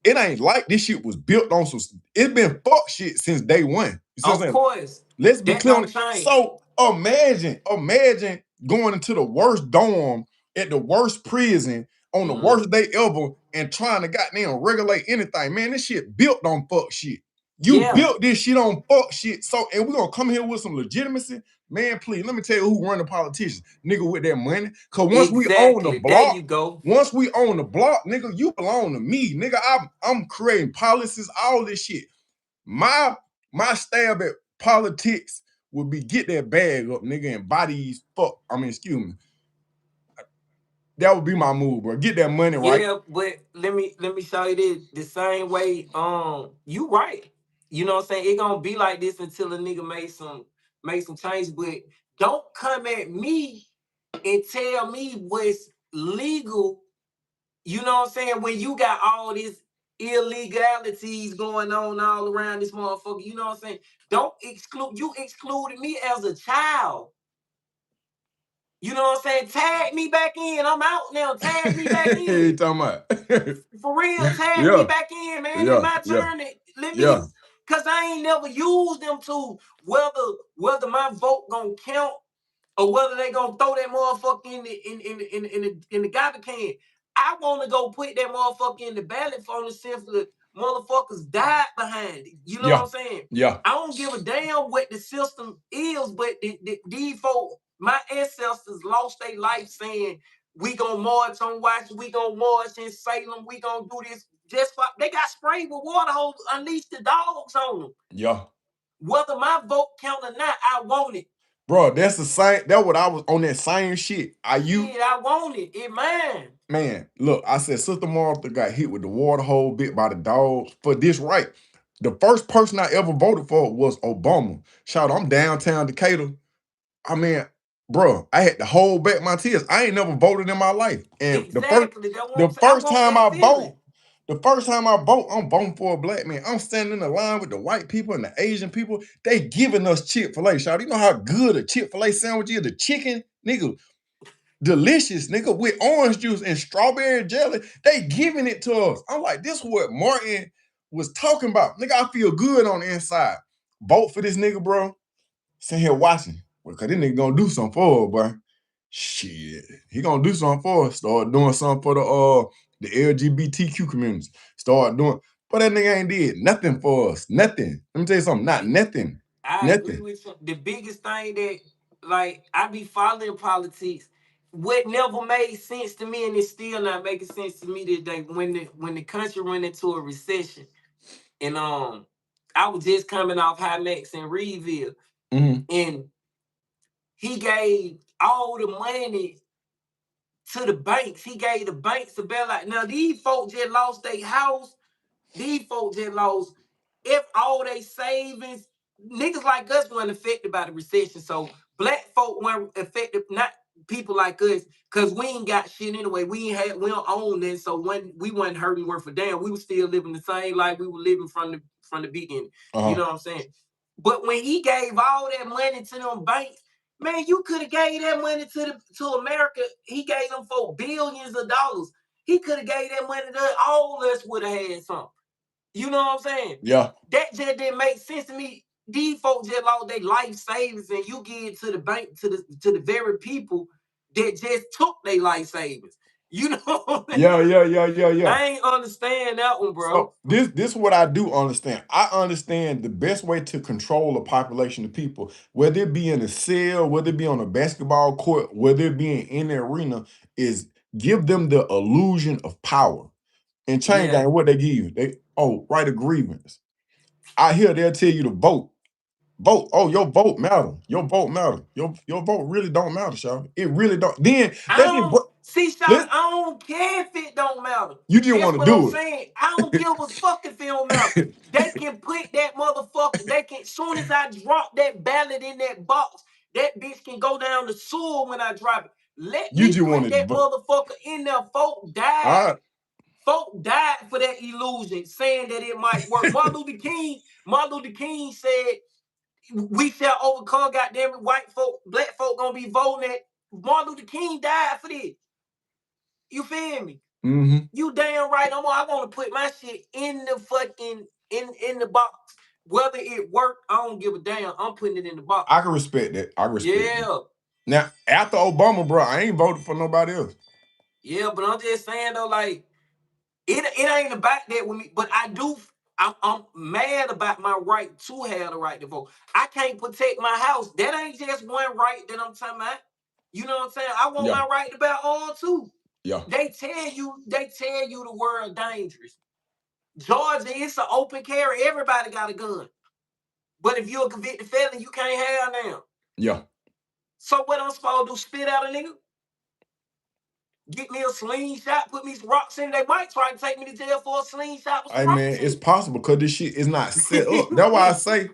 it ain't like this shit was built on some. It's been fuck shit since day one. You see what I'm Of saying? course. Let's be That clear on don't it. change. So imagine going into the worst dorm at the worst prison on the worst day ever and trying to goddamn regulate anything. Man, this shit built on fuck shit. You Yeah. built this shit on fuck shit. So, and we're gonna come here with some legitimacy. Man, please, let me tell you who run the politicians. Nigga with that money. Cause once we own the Exactly. block, There you go. once we own the block, nigga, you belong to me. Nigga, I'm creating policies, all this shit. My stab at politics would be get that bag up, nigga, and buy these excuse me. That would be my move, bro. Get that money right. Yeah, but let me show you this the same way. You right. You know what I'm saying? It gonna be like this until a nigga make some change. But don't come at me and tell me what's legal. You know what I'm saying? When you got all this illegalities going on all around this motherfucker, you know what I'm saying? Don't exclude. You excluded me as a child. You know what I'm saying? Tag me back in. I'm out now. Tag me back in. You talking about? For real, tag me back in, man. Yeah, It's my turn. Let me, yeah. cause I ain't never used them to whether my vote gonna count or whether they gonna throw that motherfucker in the garbage can. I want to go put that motherfucker in the ballot for the simple motherfuckers died behind it. You know Yeah. what I'm saying? Yeah. I don't give a damn what the system is, but these folks, my ancestors lost their life saying we gonna march on Washington, we gonna march in Salem, we gonna do this. Just for, they got sprayed with water hose, unleashed the dogs on them. Yeah. Whether my vote count or not, I want it. Bro, that's the same. That's what I was on that same shit. I want it. It mine. Man, look, I said Sister Martha got hit with the water hole, bit by the dogs for this right. The first person I ever voted for was Obama. Shout out, I'm downtown Decatur. I mean, bro, I had to hold back my tears. I ain't never voted in my life. And Exactly. the first time I vote, I'm voting for a black man. I'm standing in the line with the white people and the Asian people. They giving us Chick-fil-A. Shout out, you know how good a Chick-fil-A sandwich is? The chicken, nigga, delicious, nigga, with orange juice and strawberry jelly. They giving it to us. I'm like, this is what Martin was talking about. Nigga, I feel good on the inside. Vote for this nigga, bro. Sitting here watching. Because this nigga gonna do something for us, boy. Shit. He gonna do something for us. Start doing something for the LGBTQ community. Start doing. But that nigga ain't did nothing for us. Nothing. Let me tell you something. Not nothing. I agree with you. The biggest thing that, like, I be following politics. What never made sense to me, and it's still not making sense to me today, when the country went into a recession, and I was just coming off High Max in Reedville, and he gave all the money to the banks. He gave the banks the bailout. Now these folks just lost their house. These folks just lost if all they savings. Niggas like us weren't affected by the recession. So black folk weren't affected, not people like us, because we ain't got shit anyway. We don't own this. So when we wasn't hurting worth a damn, we were still living the same life we were living from the beginning. You know what I'm saying? But when he gave all that money to them banks, man, you could have gave that money to America. He gave them for billions of dollars. He could have gave that money to all of us would have had something. You know what I'm saying? Yeah. That just didn't make sense to me. These folks just lost their life savings, and you give it to the bank, to the very people that just took their life savings. You know what I Yeah. I ain't understand that one, bro. So this is what I do understand. I understand the best way to control a population of people, whether it be in a cell, whether it be on a basketball court, whether it be in the arena, is give them the illusion of power. In chain Yeah. gang, what they give you? They write a grievance. I hear they'll tell you to vote. Vote. Oh, your vote matter. Your vote matter. Your vote really don't matter, Sean. It really don't. Then I they can don't see, Shawty, let I don't care if it don't matter. you just That's want to what I'm do saying. I don't give a fuck if it don't matter. it. They can put that motherfucker, they can, soon as I drop that ballot in that box, that bitch can go down the sewer when I drop it. Let You me just want put to that vote. motherfucker in there. Folk died. I Folk died for that illusion, saying that it might work. Martin Luther King said, we shall overcome, goddamn it, white folk, black folk gonna be voting that. Martin Luther King died for this. You feel me? mm-hmm. You damn right. I want to put my shit in the fucking in the box. Whether it work, I don't give a damn. I'm putting it in the box. I can respect that. I respect that. Yeah. Now, after Obama, bro, I ain't voted for nobody else. Yeah, but I'm just saying though, like, it ain't about that with me. But I'm mad about my right to have the right to vote. I can't protect my house. That ain't just one right that I'm talking about. You know what I'm saying? I want Yeah. my right to bear arms too. Yeah. They tell you the world dangerous. Georgia, it's an open carry. Everybody got a gun. But if you're a convicted felon, you can't have now. Yeah. So what I'm supposed to do? Spit out a nigga? Get me a slingshot, put me some rocks in. They might try to take me to jail for a slingshot with some Hey rocks man, in. it's possible because this shit is not set up. That's why I say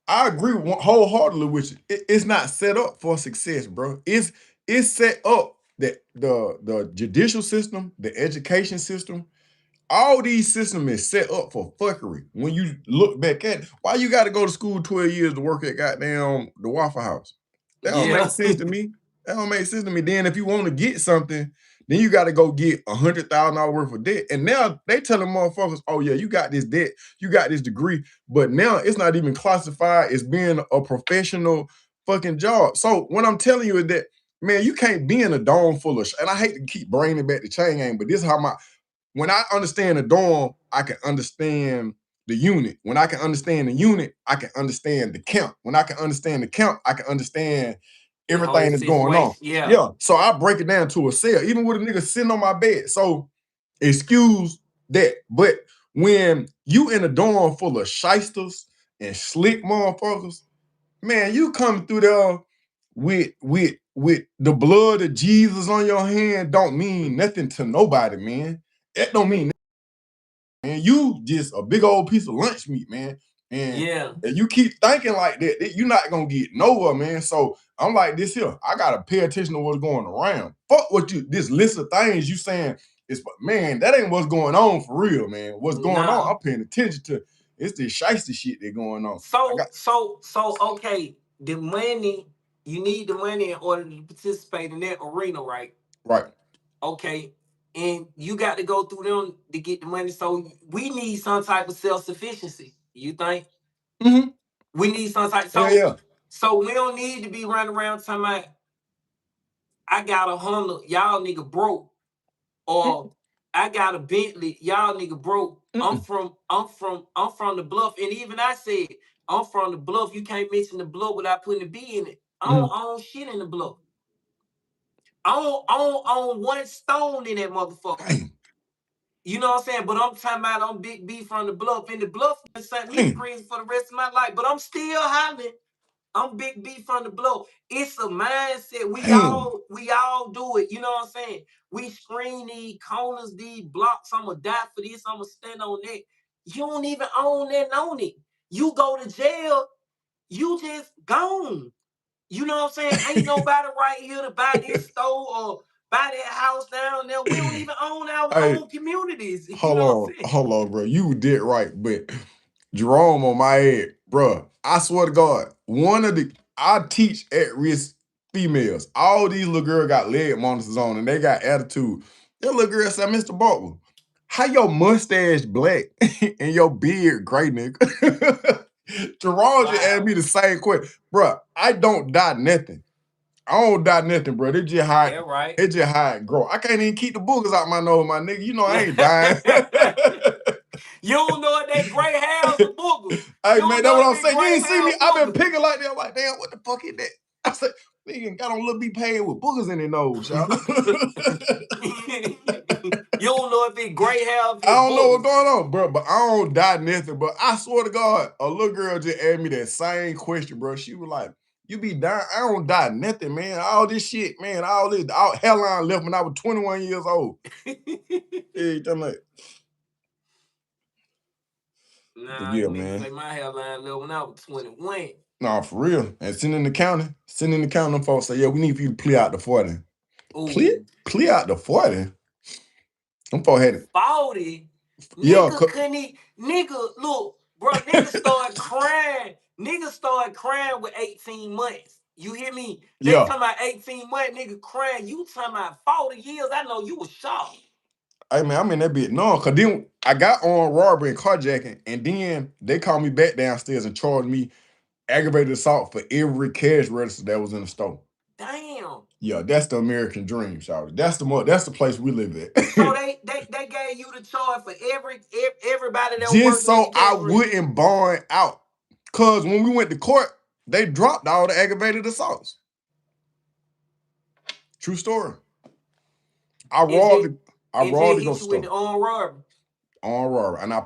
I agree wholeheartedly with you. It's not set up for success, bro. It's set up that the judicial system, the education system, all these systems is set up for fuckery. When you look back at it, why you got to go to school 12 years to work at goddamn the Waffle House? That don't Yeah. make sense to me. That don't make sense to me. Then if you want to get something, then you got to go get $100,000 worth of debt. And now they telling motherfuckers, oh yeah, you got this debt, you got this degree, but now it's not even classified as being a professional fucking job. So what I'm telling you is that, man, you can't be in a dome full of and I hate to keep bringing it back to chain gang, but this is how when I understand the dorm, I can understand the unit. When I can understand the unit, I can understand the count. When I can understand the count, I can understand everything that's going on. Yeah. So I break it down to a cell, even with a nigga sitting on my bed. So excuse that. But when you in a dorm full of shysters and slick motherfuckers, man, you come through there with the blood of Jesus on your hand don't mean nothing to nobody, man. That don't mean nothing, man. You just a big old piece of lunch meat, man. And if you keep thinking like that, you're not gonna get nowhere, man. So I'm like this here. I gotta pay attention to what's going around. Fuck what this list of things you saying is, man, that ain't what's going on for real, man. What's going on? I'm paying attention to. It's this shiesty shit that's going on. So okay, the money, you need the money in order to participate in that arena, right? Right. Okay. And you got to go through them to get the money. So we need some type of self-sufficiency. You think? Mm-hmm. We need some type. So we don't need to be running around talking about I got a Honda, y'all nigga broke. Or I got a Bentley, y'all nigga broke. I'm from the Bluff. And even I said, I'm from the Bluff. You can't mention the Bluff without putting a B in it. I don't own shit in the Bluff. I don't own one stone in that motherfucker. Dang. You know what I'm saying? But I'm talking about I'm Big B from the Bluff. And the Bluff sent me to prison for the rest of my life. But I'm still hollering. I'm Big B from the Bluff. It's a mindset. We all do it. You know what I'm saying? We screen these corners, these blocks. I'm gonna die for this. I'm gonna stand on that. You don't even own that on it. You go to jail, you just gone. You know what I'm saying? Ain't nobody right here to buy this store or buy that house down there. We don't even own our own communities. Hold on, bro. You did right, but Jerome on my head, bro. I swear to God, I teach at-risk females. All these little girls got leg monitors on and they got attitude. That little girl said, Mr. Butler, how your mustache black and your beard gray, nigga? Jerome just asked me the same question. Bro, I don't die nothing. I don't die nothing, bro. It just how Yeah, right. it just how it grow. I can't even keep the boogers out my nose, my nigga. You know I ain't dying. You don't know if that gray hairs or boogers. Hey You man, don't that's know what if I'm it saying. You gray ain't see hair me. or I've been boogers. picking like that. I'm like, damn, what the fuck is that? I said, nigga got on Lil B Payne with boogers in their nose, y'all. You don't know if it gray hair or if it I don't know what's boogers. going on, bro, but I don't die nothing. But I swear to God, a little girl just asked me that same question, bro. She was like, you be dying? I don't die nothing, man. All this shit, man. All hairline left when I was 21 years old. Yeah, I'm like, but Nah, yeah, nigga say man. my hairline left when I was 21. Nah, for real. And sitting in the county, them folks say, yeah, we need for you to plea out the 40. Ooh. Plea out the 40? Them folks had it. 40? Yeah, Nigga couldn't eat. Nigga, look, bro, nigga started crying. Nigga started crying with 18 months. You hear me? They yeah. talking about 18 months, nigga crying. You talking about 40 years. I know you was shocked. Hey man, I'm in that bit. No, cause then I got on robbery and carjacking, and then they called me back downstairs and charged me aggravated assault for every cash register that was in the store. Damn. Yeah, that's the American dream, Shawty. That's the place we live at. So they gave you the charge for everybody that was Just working at so the I cash register. wouldn't bond out. Cause when we went to court, they dropped all the aggravated assaults. True story. I robbed It the just go hit you with store the armed robbery. on robbery. And I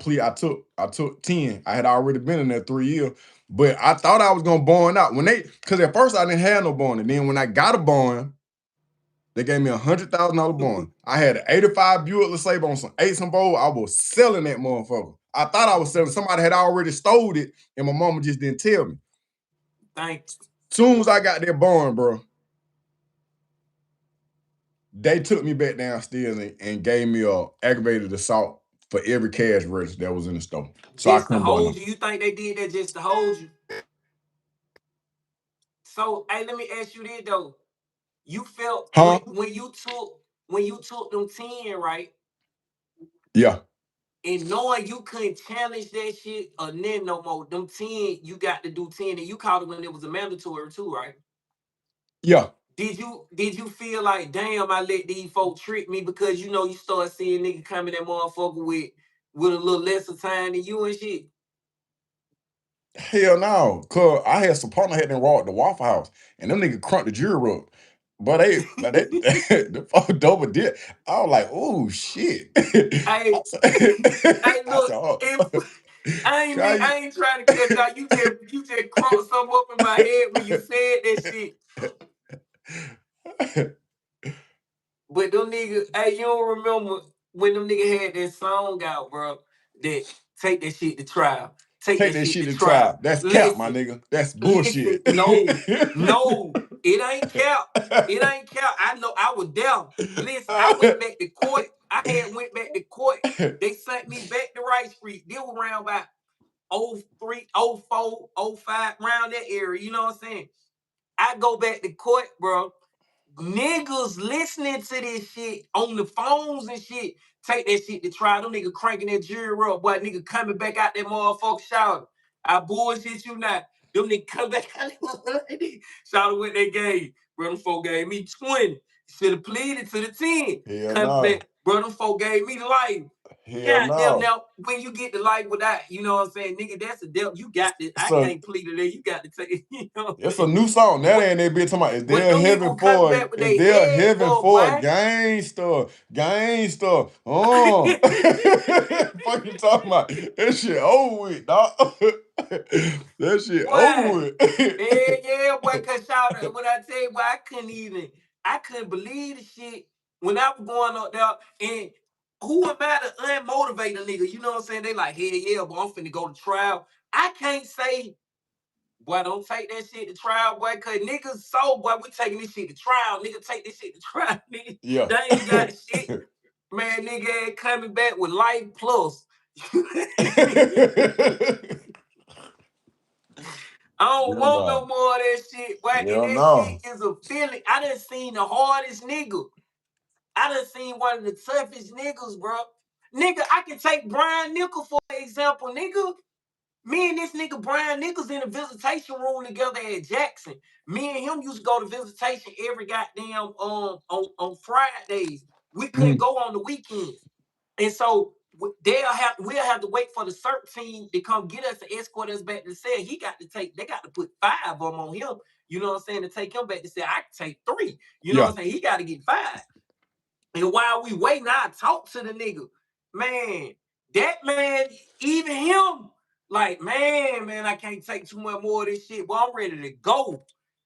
took 10. I had already been in there 3 years. But I thought I was gonna bond out. Cause at first I didn't have no bond. And then when I got a bond, they gave me $100,000 bond. I had an 85 Buick LeSabre on some Ace and Bowl. I was selling that motherfucker. I thought I was selling. Somebody had already stole it, and my mama just didn't tell me. Thanks. Soon as I got that bond, bro, they took me back downstairs and gave me a aggravated assault for every cash register that was in the store. So I Just to couldn't bond hold them. you. You think they did that just to hold you? So hey, let me ask you this though. You felt Huh? when you took them 10, right? Yeah. And knowing you couldn't challenge that shit or then no more, them 10, you got to do 10, and you called it when it was a mandatory too, right? Yeah. Did you feel like, damn, I let these folks trick me because you know you start seeing niggas coming that motherfucker with a little lesser time than you and shit? Hell no. Cause I had some partner had them robbed the Waffle House and them niggas crunked the jury up. But the fuck double did. I was like, oh shit. Hey, hey, I look, said, oh. if Try I ain't trying to cut out. You just crossed something up in my head when you said that shit. you. But them niggas, hey, you don't remember when them niggas had that song out, bro? That take that shit to trial. Take Take that that shit shit to to trial. trial. That's cap, my Listen, nigga. That's listen, bullshit. no, it ain't cap. It ain't cap. I know I was there. Listen, I went back to court. I had went back to court. They sent me back to Wright Street. They were around about 03, 04, 05, around that area. You know what I'm saying? I go back to court, bro. Niggas listening to this shit on the phones and shit. Take that shit to try. Them niggas cranking that jury up. Boy, nigga coming back out that motherfucker shouting. I bullshit you not. Them niggas come back out shouting what they gave. Bro, them folk gave me 20. Should have pleaded to the 10. Hell Come no. back. Bro, them folk gave me life. Hell God damn, no. now when you get the life without, you know what I'm saying, nigga, that's a devil. You got this. I So can't plead to that. You got to take it. You know what I'm it's a saying? new song. That What, ain't that bitch talking about what them niggas coming back with their head for, boy? Gangster. Gangster. Oh. Fuck you talking about? That shit over with, dog. That shit over Boy, with. yeah, boy, cause shout out, what I tell you, boy, I couldn't believe the shit when I was going up there, and who am I to unmotivate a nigga? You know what I'm saying? They like, hell yeah, boy, I'm finna go to trial. I can't say, boy, don't take that shit to trial, boy, cause niggas so, boy, we taking this shit to trial. Nigga, take this shit to trial, nigga. Yeah. They ain't got the shit. Man, nigga ain't coming back with life plus. I don't Hell want no no. more of that shit, boy. And Hell that no. shit is a feeling. I done seen the hardest nigga. I done seen one of the toughest niggas, bro. Nigga, I can take Brian Nickel for example, nigga. Me and this nigga Brian Nichols in a visitation room together at Jackson. Me and him used to go to visitation every goddamn on Fridays. We couldn't go on the weekends. And so we'll have to wait for the CERT team to come get us and escort us back to the cell. They got to put 5 of them on him, you know what I'm saying, to take him back to cell. I can take 3. You know what I'm saying? He got to get 5. And while we waiting, I talk to the nigga. Man, that man, even him, like, man, I can't take too much more of this shit. Well, I'm ready to go.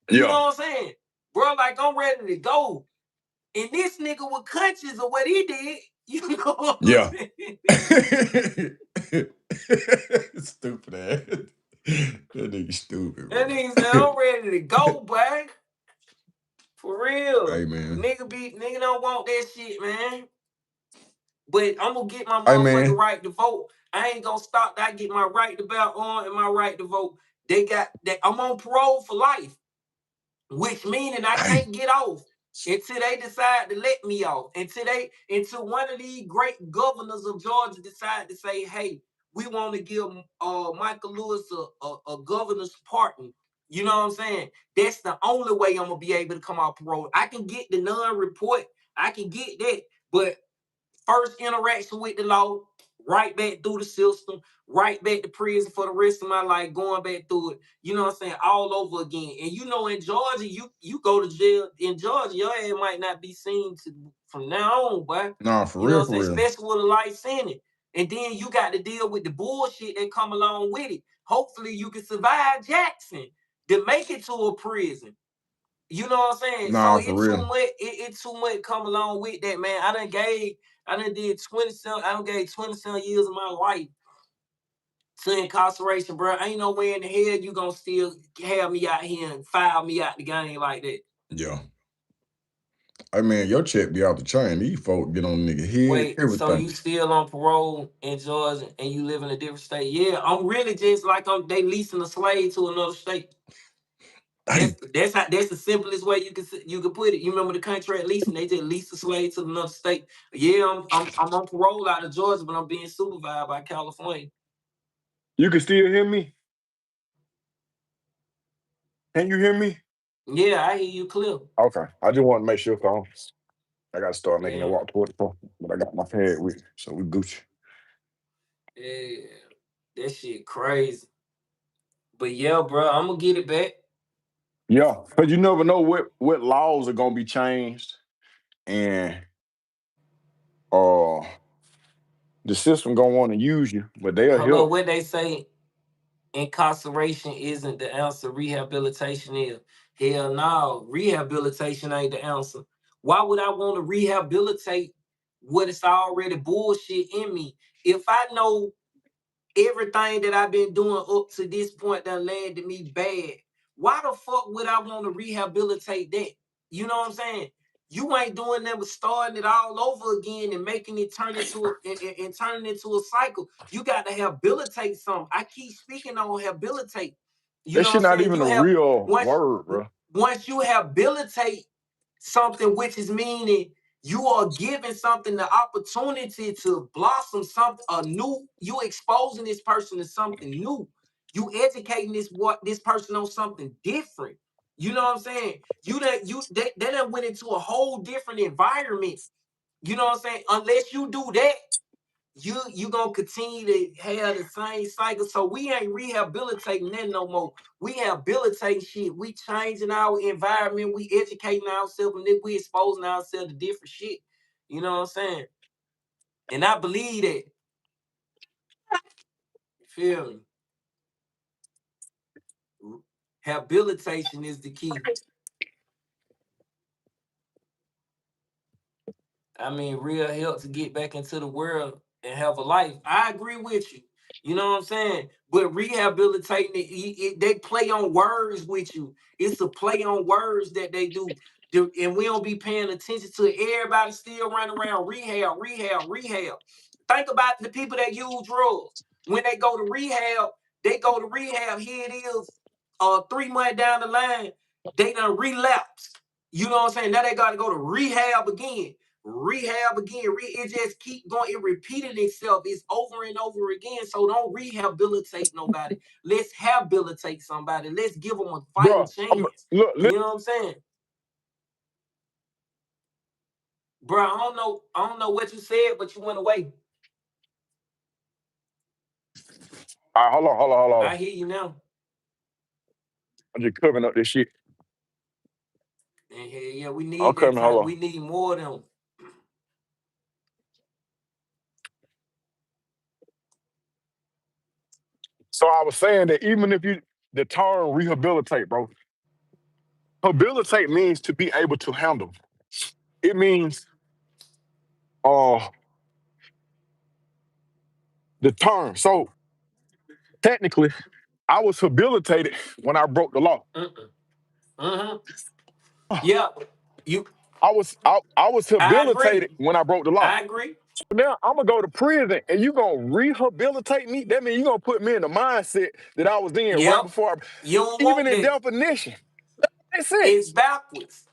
You know what I'm saying? Bro, like, I'm ready to go. And this nigga was conscious of what he did. You know what I'm saying? Stupid ass. That nigga stupid, bro. That nigga said, I'm ready to go, boy. For real. Hey, man. Nigga don't want that shit, man. But I'm gonna get my motherfucking right to vote. I ain't gonna stop. I get my right to bear arms and my right to vote. They got that. I'm on parole for life, which meaning I can't get off until they decide to let me off. Until one of these great governors of Georgia decide to say, "Hey, we want to give Michael Lewis a governor's pardon." You know what I'm saying? That's the only way I'm gonna be able to come off parole. I can get the non-report. I can get that, but first interaction with the law, right back through the system, right back to prison for the rest of my life, going back through it, you know what I'm saying, all over again. And you know, in Georgia, you go to jail in Georgia, your ass might not be seen from now on, boy. Nah, for you real, know what for I'm saying? real. Especially with a life sentence. And then you got to deal with the bullshit that come along with it. Hopefully you can survive Jackson to make it to a prison. You know what I'm saying? Nah, So for real. It too much come along with that, man. I done did 27 years of my life to incarceration, bro. Ain't no way in the hell you gonna still have me out here and file me out the game like that. Yeah. Hey, man, your check be out the chain. These folk get on nigga head, Wait, so everything. you still on parole in Georgia and you live in a different state? Yeah, I'm really just like they leasing a slave to another state. That's the simplest way you could put it. You remember the contract leasing? They just lease a slave to another state. Yeah, I'm on parole out of Georgia, but I'm being supervised by California. You can still hear me? Can you hear me? Yeah, I hear you clear. Okay. I just want to make sure I gotta start making a Yeah. walk toward the phone, but I got my pad with me, so we Gucci. Yeah, that shit crazy. But yeah, bro, I'm gonna get it back. Yeah, because you never know what laws are gonna be changed, and the system gonna want to use you, but they'll Hello, help. what they say? Incarceration isn't the answer. Rehabilitation is. Hell no, rehabilitation ain't the answer. Why would I want to rehabilitate what is already bullshit in me? If I know everything that I've been doing up to this point that landed me bad, why the fuck would I want to rehabilitate that? You know what I'm saying? You ain't doing that but starting it all over again and making it turn into and turning into a cycle. You got to habilitate something. I keep speaking on habilitate. You That know shit what I'm not saying? even You a have real once word, bro. once you habilitate something, which is meaning you are giving something the opportunity to blossom something new. You exposing this person to something new. You educating this person on something different. You know what I'm saying? They done went into a whole different environment. You know what I'm saying? Unless you do that, you gonna continue to have the same cycle. So we ain't rehabilitating that no more. We habilitating shit. We changing our environment. We educating ourselves, and then we exposing ourselves to different shit. You know what I'm saying? And I believe that. You feel me? Habilitation is the key. I mean, real help to get back into the world and have a life. I agree with you. You know what I'm saying? But rehabilitating they play on words with you. It's a play on words that they do. And we don't be paying attention to it. Everybody still running around rehab. Think about the people that use drugs. When they go to rehab, Here it is, 3 months down the line, they done relapse. You know what I'm saying? Now they got to go to rehab again. rehab again. It just keep going. It repeating itself. It's over and over again. So don't rehabilitate nobody. Let's habilitate somebody. Let's give them a fighting chance. Look, you know what I'm saying? Bro, I don't know what you said, but you went away. All right, hold on. I hear you now. I'm just covering up this shit. And yeah, we need I'm that coming, hold time. on. We need more of them. So I was saying that even if the term rehabilitate, bro, habilitate means to be able to handle. It means the term. So technically, I was habilitated when I broke the law. Mm-hmm. Yeah, I was I agree. habilitated when I broke the law. I agree. So now I'm gonna go to prison and you gonna rehabilitate me? That means you gonna put me in the mindset that I was in right Yep. before You don't even want in that. definition. That's It's it. backwards.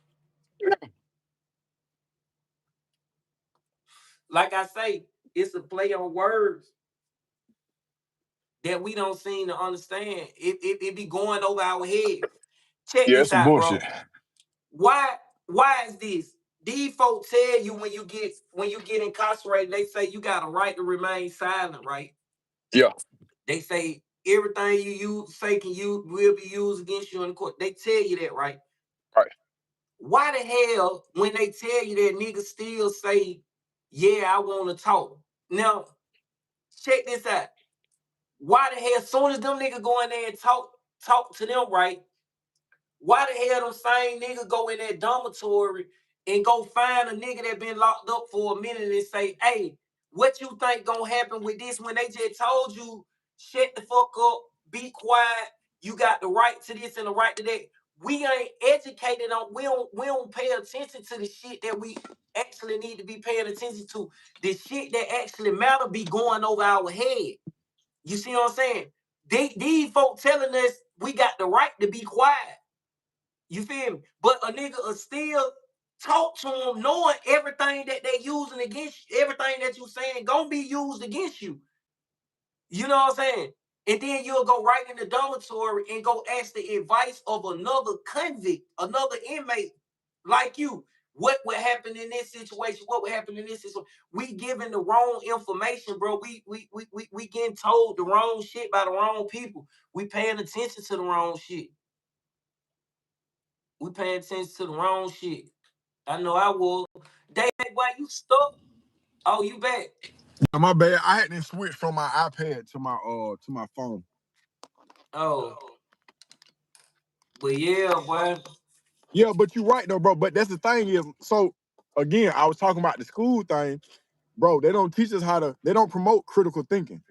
Like I say, it's a play on words that we don't seem to understand. It be going over our head. Check Yeah, it's this some out, bullshit. bro. Why is this? These folks tell you when you get incarcerated, they say you got a right to remain silent, right? Yeah. They say everything you say will be used against you in court. They tell you that, right? Right. Why the hell, when they tell you that, niggas still say, yeah, I want to talk? Now, check this out. Why the hell, as soon as them niggas go in there and talk to them, right? Why the hell them same niggas go in that dormitory and go find a nigga that been locked up for a minute and say, hey, what you think gonna happen with this when they just told you, shut the fuck up, be quiet, you got the right to this and the right to that. We ain't educated on, we don't pay attention to the shit that we actually need to be paying attention to. The shit that actually matter be going over our head. You see what I'm saying? These folk telling us we got the right to be quiet. You feel me? But a nigga will still talk to them knowing everything that they using against you, everything that you saying gonna be used against you. You know what I'm saying? And then you'll go right in the dormitory and go ask the advice of another convict, another inmate like you. What would happen in this situation? What would happen in this situation? We giving the wrong information, bro. We getting told the wrong shit by the wrong people. We paying attention to the wrong shit. We paying attention to the wrong shit. I know I will. Dave, why you stuck? Oh, you back. My bad. I had to switch from my iPad to my phone. Oh. But yeah, boy. Yeah, but you're right though, bro. But that's the thing is, so again, I was talking about the school thing, bro. They don't teach us they don't promote critical thinking.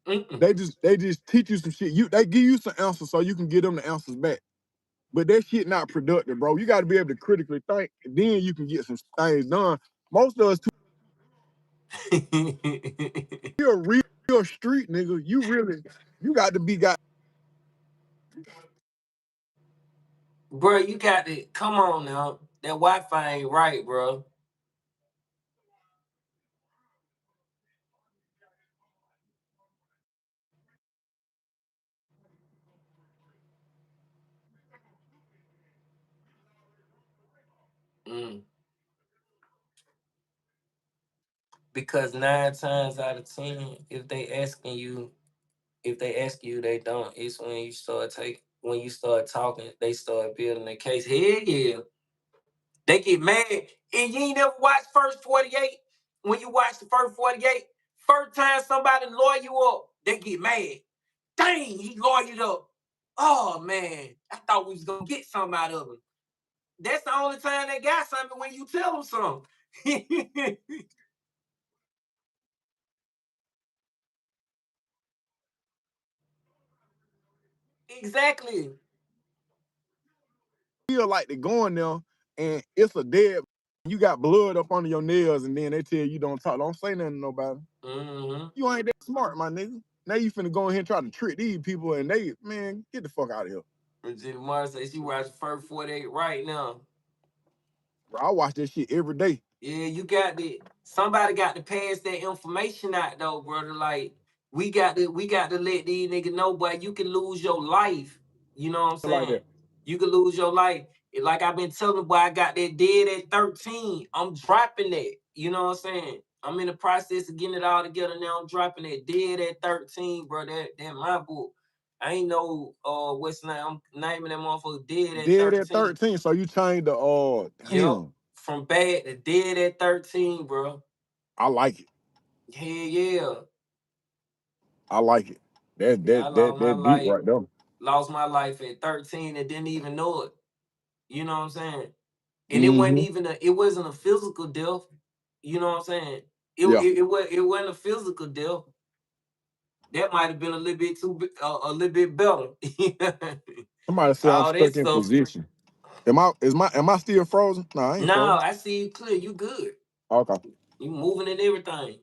Mm-mm. They just teach you some shit. They give you some answers so you can get them the answers back. But that shit not productive, bro. You got to be able to critically think, and then you can get some things done. Most of us, you're a real street nigga. You got to be got. Bro, you got to come on now. That Wi-Fi ain't right, bro. Mm. Because 9 times out of 10, if they ask you, they don't. It's when you start talking, they start building a case. Hell yeah. They get mad. And you ain't never watched First 48? When you watch the First 48, first time somebody lawyer you up, they get mad. Dang, he lawyered up. Oh man, I thought we was gonna get something out of him. That's the only time they got something, when you tell them something. Exactly. Feel like they're going there, and it's a dead. You got blood up under your nails, and then they tell you don't talk. Don't say nothing to nobody. Mm-hmm. You ain't that smart, my nigga. Now you finna go ahead and try to trick these people, and man, get the fuck out of here. And Jenny Martin says she watching First 48 right now. Bro, I watch that shit every day. Yeah, you got to. Somebody got to pass that information out though, brother. Like we got to let these niggas know, boy, you can lose your life. You know what I'm Like saying? that. You can lose your life. Like I've been telling, boy, I got that dead at 13. I'm dropping that. You know what I'm saying? I'm in the process of getting it all together now. I'm dropping that dead at 13, bro. That my book. I ain't know what's name. I'm naming that motherfucker dead at Dead at 13. 13. So you changed the Yep. damn. From bad to dead at 13, bro. I like it. Hell yeah. I like it. That Yeah, I that that lost my that deep life. right there. Lost my life at 13 and didn't even know it. You know what I'm saying? And Mm-hmm. it wasn't a physical death. You know what I'm saying? Yeah. It wasn't a physical death. That might have been a little bit a little bit better. Somebody said I'm All that stuck in stuff. position. Am I still frozen? No, I ain't No, frozen. I see you clear. You good. Okay. You moving and everything.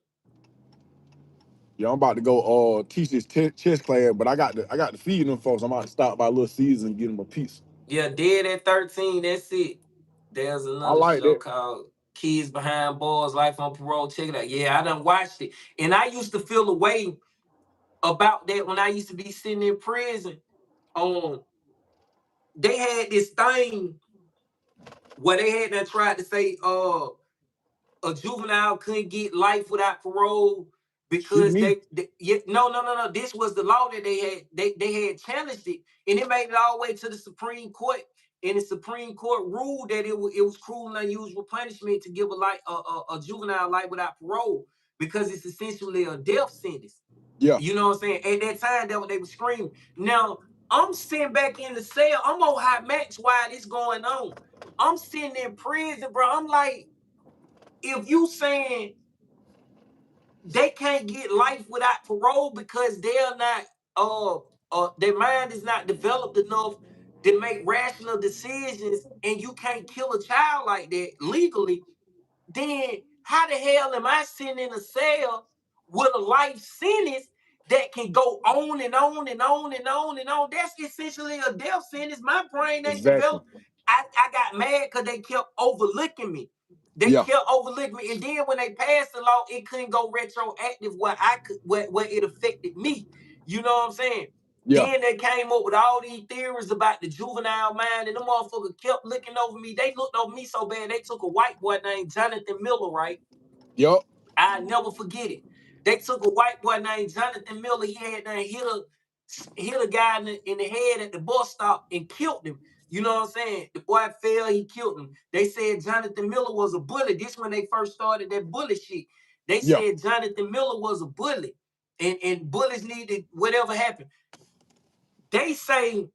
Yeah, I'm about to go teach this chess class, but I got to feed them folks. I'm about to stop by Little Caesars and get them a piece. Yeah, dead at 13. That's it. There's I another like show that. called Kids Behind Bars, Life on Parole. Check it out. Yeah, I done watched it. And I used to feel a way about that when I used to be sitting in prison. Um, they had this thing where they had that tried to say a juvenile couldn't get life without parole Shoot because me. yeah, no. This was the law that they had challenged it, and it made it all the way to the Supreme Court. And the Supreme Court ruled that it was cruel and unusual punishment to give a juvenile life without parole because it's essentially a death sentence. Yeah. You know what I'm saying? At that time, that's what they were screaming. Now I'm sitting back in the cell. I'm on hot max while this going on. I'm sitting in prison, bro. I'm like, if you saying they can't get life without parole because they're not their mind is not developed enough to make rational decisions, and you can't kill a child like that legally, then how the hell am I sitting in a cell with a life sentence that can go on and on and on and on and on? That's essentially a death sentence. My brain ain't Exactly. developed. I got mad because they kept overlooking me. They Yeah. kept overlooking me. And then when they passed the law, it couldn't go retroactive where it affected me. You know what I'm saying? Yeah. Then they came up with all these theories about the juvenile mind, and the motherfucker kept looking over me. They looked over me so bad, they took a white boy named Jonathan Miller, right? Yup. I never forget it. They took a white boy named Jonathan Miller. He had done hit a guy in the head at the bus stop and killed him. You know what I'm saying? The boy fell, he killed him. They said Jonathan Miller was a bully. This when they first started that bully shit. They Yeah. said Jonathan Miller was a bully. And bullies needed whatever happened. They say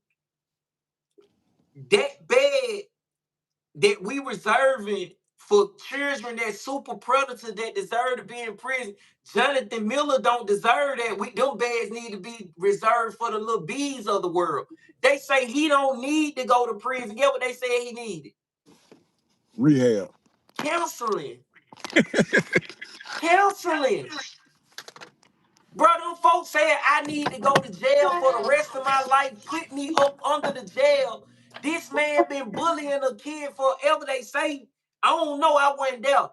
that bed that we reserving for children that super predator that deserve to be in prison. Jonathan Miller don't deserve that. Them beds need to be reserved for the little bees of the world. They say he don't need to go to prison. Get what they said he needed? Rehab. Counseling. Counseling. Bro, them folks said I need to go to jail for the rest of my life. Put me up under the jail. This man been bullying a kid forever. They say, I don't know, I wasn't there.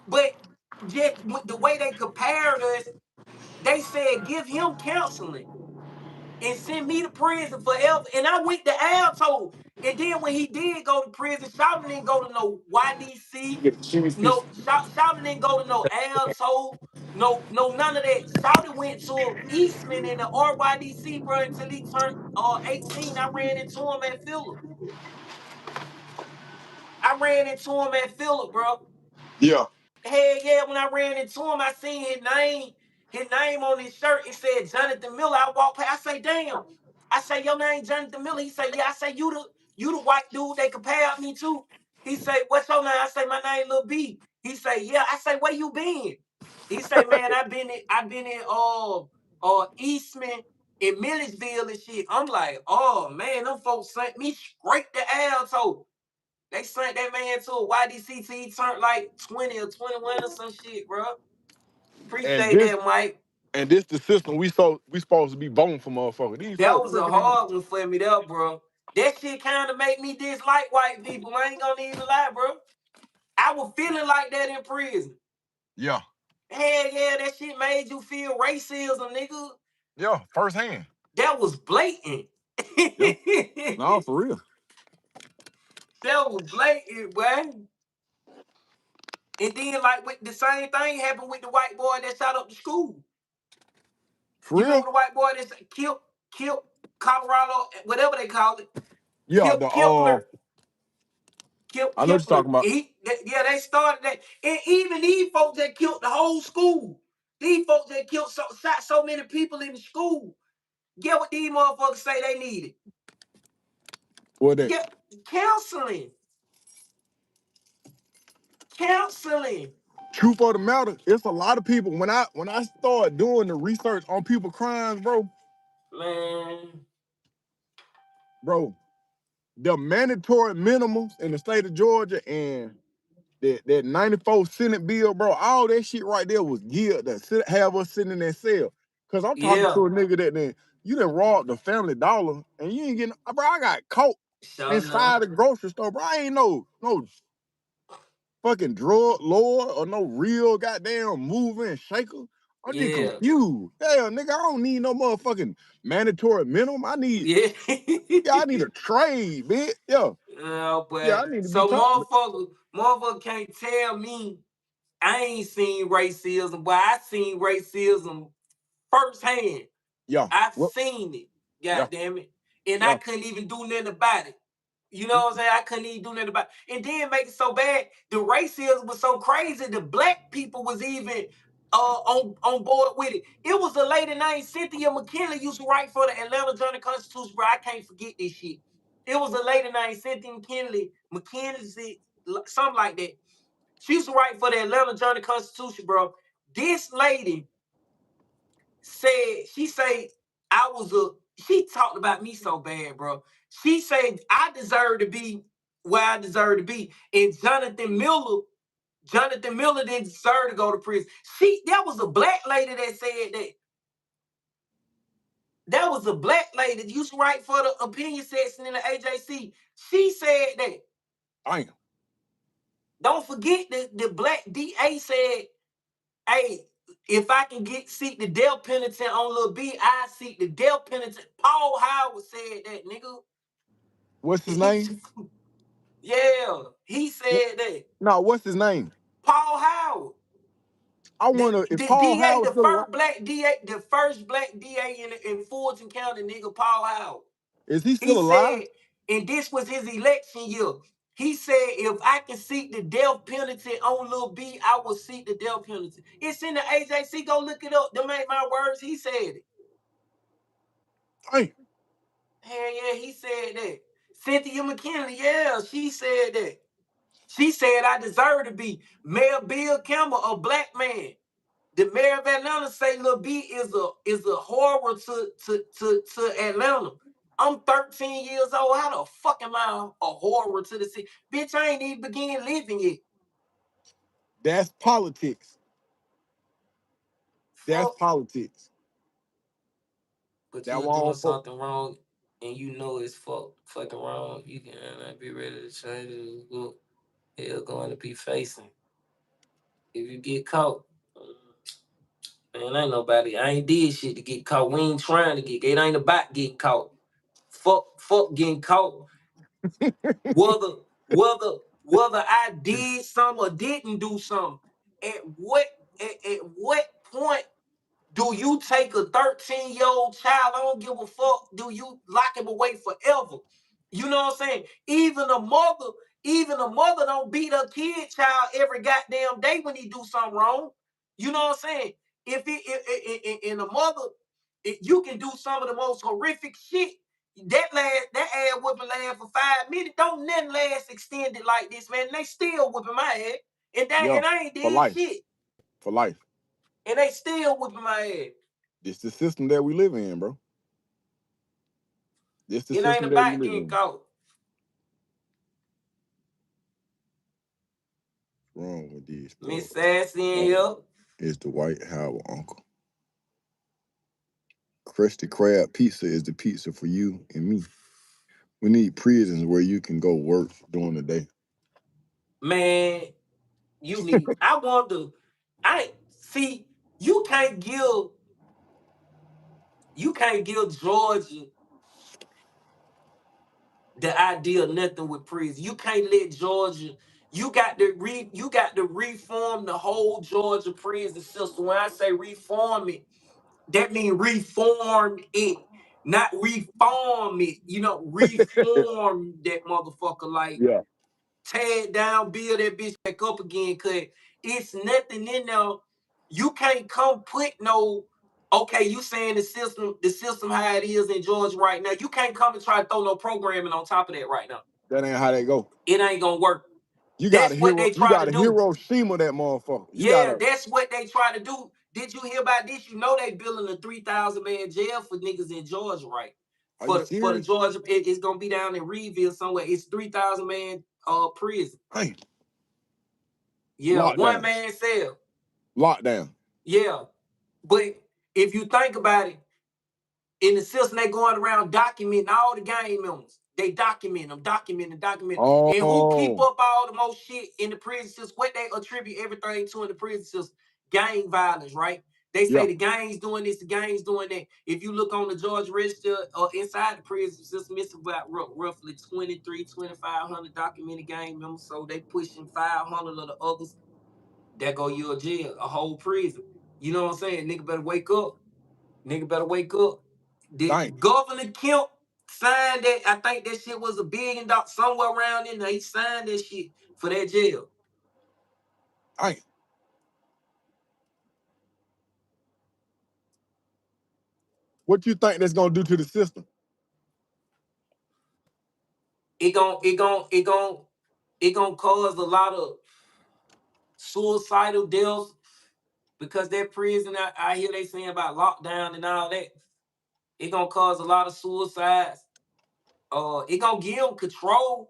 But just with the way they compared us, they said give him counseling and send me to prison forever. And I went to Alto. And then when he did go to prison, Shouting didn't go to no YDC. Get the cheese piece. No, Shouting didn't go to no Alto. No, none of that. Shouting went to Eastman in the RYDC, bro, until he turned 18. I ran into him at Phillip. Bro. Yeah. Hell yeah, when I ran into him, I seen his name on his shirt. It said Jonathan Miller. I walked past, I say, damn. I say, your name Jonathan Miller. He say, yeah. I say, you the white dude they compared me to. He say, what's your name? I say, my name Lil B. He say, yeah. I say, where you been? He say, man, I've been in Eastman in Milledgeville and shit. I'm like, oh man, them folks sent me straight to Alto. They sent that man to a YDC till he turned like 20 or 21 or some shit, bro. And Appreciate this that, Mike. and this the system we supposed to be voting for motherfuckers. These That folks was a crooked in. hard one for me, there, bro. That shit kind of make me dislike white people. I ain't gonna even lie, bro. I was feeling like that in prison. Yeah. Hell yeah, that shit made you feel racism, nigga. Yeah, firsthand. That was blatant. Yeah. No, for real. That was blatant, boy. And then, like, with the same thing happened with the white boy that shot up the school. For You real? remember the white boy that killed Colorado, whatever they call it? Yeah, Kempler. I know what you're talking about. They started that. And even these folks that killed the whole school, these folks that shot so many people in the school, get what these motherfuckers say they needed? What that? Get counseling. Counseling. Truth of the matter, it's a lot of people. When I start doing the research on people crimes, bro, Man. the mandatory minimums in the state of Georgia and that 94 Senate bill, bro, all that shit right there was geared to have us sitting in that cell. Cause I'm talking Yeah. to a nigga that you done robbed the Family Dollar and you ain't getting, bro, I got caught inside the grocery store, bro. I ain't no fucking drug lord or no real goddamn mover and shaker. I'm just confused. Hell, nigga, I don't need no motherfucking mandatory minimum. I need a trade, bitch. Yeah. But Yeah, I need to be so taught. motherfucker can't tell me I ain't seen racism, but I seen racism firsthand. Yeah. I seen it, God damn it. And I couldn't even do nothing about it. You know what I'm saying? I couldn't even do nothing about it. And then make it so bad, the racism was so crazy, the black people was even on board with it. It was a lady named Cynthia McKinley used to write for the Atlanta Journal-Constitution, bro. I can't forget this shit. It was a lady named Cynthia McKinsey, something like that. She used to write for the Atlanta Journal-Constitution, bro. This lady she talked about me so bad, bro. She said I deserve to be where I deserve to be. And Jonathan Miller didn't deserve to go to prison. That was a black lady that said that. That was a black lady that used to write for the opinion section in the AJC. She said that. Damn. Don't forget that the black DA said, hey, if I can seek the death penalty on Lil B, I seek the death penalty. Paul Howard said that, nigga. What's his name? Yeah, he said that. No, what's his name? Paul Howard. I wonder if Paul DA, Howard the first black DA, the first black DA in Fulton County, nigga, Paul Howard. Is he still alive? Said, and this was his election year. He said, if I can seek the death penalty on Lil B, I will seek the death penalty. It's in the AJC. Go look it up. Them ain't my words. He said it. Hey. Hell yeah, he said that. Cynthia McKinley, yeah, she said that. She said I deserve to be. Mayor Bill Campbell, a black man. The mayor of Atlanta say Lil B is a horror to Atlanta. I'm 13 years old. How the fuck am I a horror to the city? Bitch, I ain't even begin living yet. That's politics. That's politics. But you're doing something wrong and you know it's fucking wrong. You cannot be ready to change it. Hell going to be facing. If you get caught, man, I ain't did shit to get caught. We ain't trying to get. It ain't about getting caught. Fuck getting caught. whether I did something or didn't do something. At what point do you take a 13-year-old child? I don't give a fuck. Do you lock him away forever? You know what I'm saying? Even a mother don't beat her kid child every goddamn day when he do something wrong. You know what I'm saying? If in a mother, you can do some of the most horrific shit. That ass whooping last for 5 minutes. Don't nothing last extended like this, man. They still whooping my ass. And I ain't did shit. For life. And they still whipping my ass. It's the system that we live in, bro. It ain't about getting caught. What's wrong with these? Miss Sassy in here. Is the White Howard uncle. Krusty Krab pizza is the pizza for you and me. We need prisons where you can go work during the day. Man, You need. I wonder. I see. You can't give Georgia the idea of nothing with prison. You can't let Georgia. You got to reform the whole Georgia prison system. When I say reform it, that means reform it, not reform it. Reform that motherfucker. Like, Yeah. tear it down, build that bitch back up again. Cause it's nothing in there. You can't come put no. Okay, you saying the system how it is in Georgia right now. You can't come and try to throw no programming on top of that right now. That ain't how they go. It ain't gonna work. You got That's a what hero. they You try got to a do. Hiroshima that motherfucker. You Yeah, gotta. that's what they try to do. Did you hear about this? You know they building a 3,000 man jail for niggas in Georgia, right? Are you For the serious? Georgia, it's gonna be down in Reedville somewhere. It's 3,000 man prison. Hey, Yeah, one lockdown. man cell. Lockdown. Yeah, but if you think about it, in the system, they going around documenting all the gang members. They document them, document. And who keep Oh, up all the most shit in the prison system? What they attribute everything to in the prison system? Gang violence, right? They say yeah. the gang's doing this, the gang's doing that. If you look on the Georgia Register or inside the prison system, it's about roughly 2,500 documented gang members. So they pushing 500 of the others. That go you a jail, a whole prison. You know what I'm saying? Nigga better wake up. Nigga better wake up. Dang. Did Governor Kemp sign that? I think that shit was $1 billion somewhere around in there. He signed that shit for that jail. Dang. What you think that's gonna do to the system? It gon' cause a lot of suicidal deaths because that prison I hear they saying about lockdown and all that. It gonna cause a lot of suicides. It gonna give them control.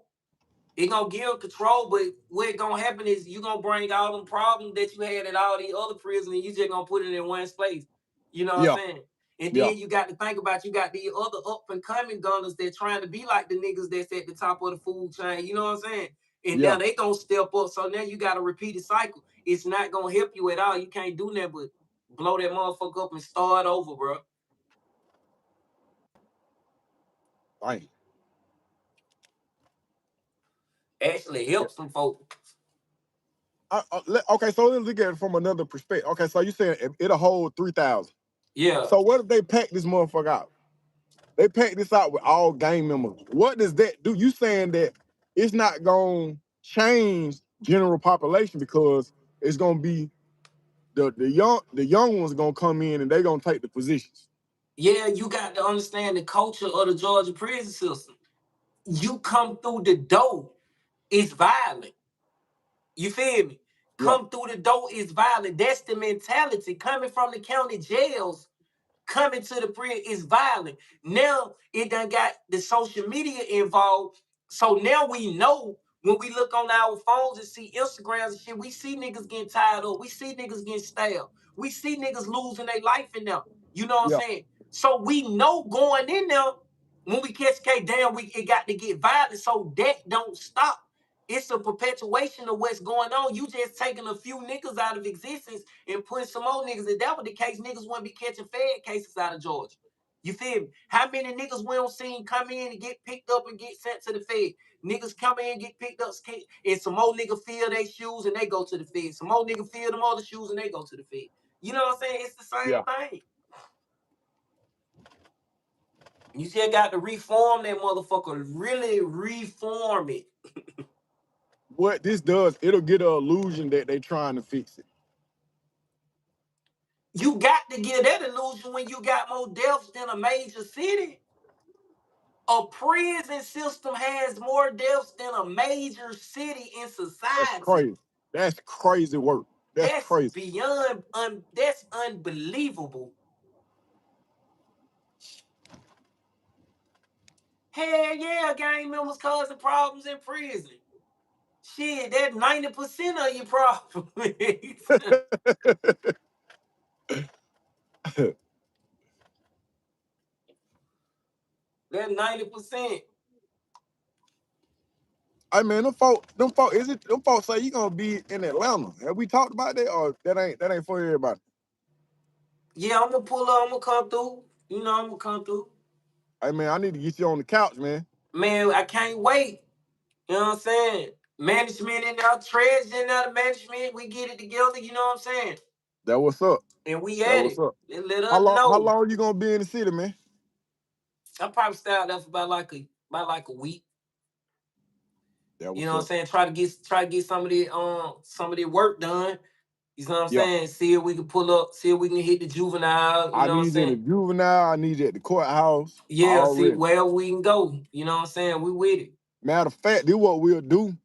It gonna give control, but what gonna happen is you gonna bring all them problems that you had at all these other prisons, and you just gonna put it in one space. You know what I'm Yeah. saying? And Yeah. then you got to think about you got these other up and coming gunners that trying to be like the niggas that's at the top of the food chain. You know what I'm saying? And Yeah. now they gonna step up. So now you got to repeat the cycle. It's not gonna help you at all. You can't do nothing but blow that motherfucker up and start over, bro. Dang. Actually help some folks. Okay, so let's look at it from another perspective. Okay, so you saying it'll hold 3,000. Yeah. So what if they pack this motherfucker out? They pack this out with all gang members. What does that do? You saying that it's not gonna change general population because it's gonna be the young ones gonna come in and they gonna take the positions. Yeah, you got to understand the culture of the Georgia prison system. You come through the door, it's violent. You feel me? Yeah, Come through the door is violent. That's the mentality coming from the county jails. Coming to the prison is violent. Now it done got the social media involved. So now we know when we look on our phones and see Instagrams and shit, we see niggas getting tied up. We see niggas getting stabbed. We see niggas losing their life in them. You know what I'm yeah, saying? So we know going in there when we catch K down, it got to get violent. So that don't stop. It's a perpetuation of what's going on. You just taking a few niggas out of existence and putting some more niggas. If that was the case, niggas wouldn't be catching Fed cases out of Georgia. You feel me? How many niggas we don't see come in and get picked up and get sent to the Fed? Niggas come in, get picked up, and some more niggas fill their shoes and they go to the Fed. Some more niggas fill them other shoes and they go to the Fed. You know what I'm saying? It's the same yeah. thing. You still got to reform that motherfucker. Really reform it. What this does, it'll get an illusion that they trying to fix it. You got to get that illusion when you got more deaths than a major city. A prison system has more deaths than a major city in That's society. crazy. That's crazy work. That's That's crazy. beyond, that's unbelievable. Hell yeah, gang members causing problems in prison. Shit, that's 90% of your problems. That's 90%. I mean, them folk, is it them folks say you gonna be in Atlanta? Have we talked about that, or that ain't for everybody? Yeah, I'm gonna pull up. I'm gonna come through. You know, I'm gonna come through. I mean, I need to get you on the couch, man. Man, I can't wait. You know what I'm saying? Management in there, treads in there, the management, we get it together, you know what I'm saying? That what's up. And we That at what's it. up. And let How us long? How know. long you gonna be in the city, man? I probably stay out there for about like a week. That You what's know what I'm up. saying? Try to get some of the work done. You know what I'm Yeah. saying? See if we can pull up, see if we can hit the juvenile, you I know what I'm need you in the saying? juvenile. I need you at the courthouse Yeah, see already. where we can go. You know what I'm saying? We with it. Matter of fact, this what we'll do.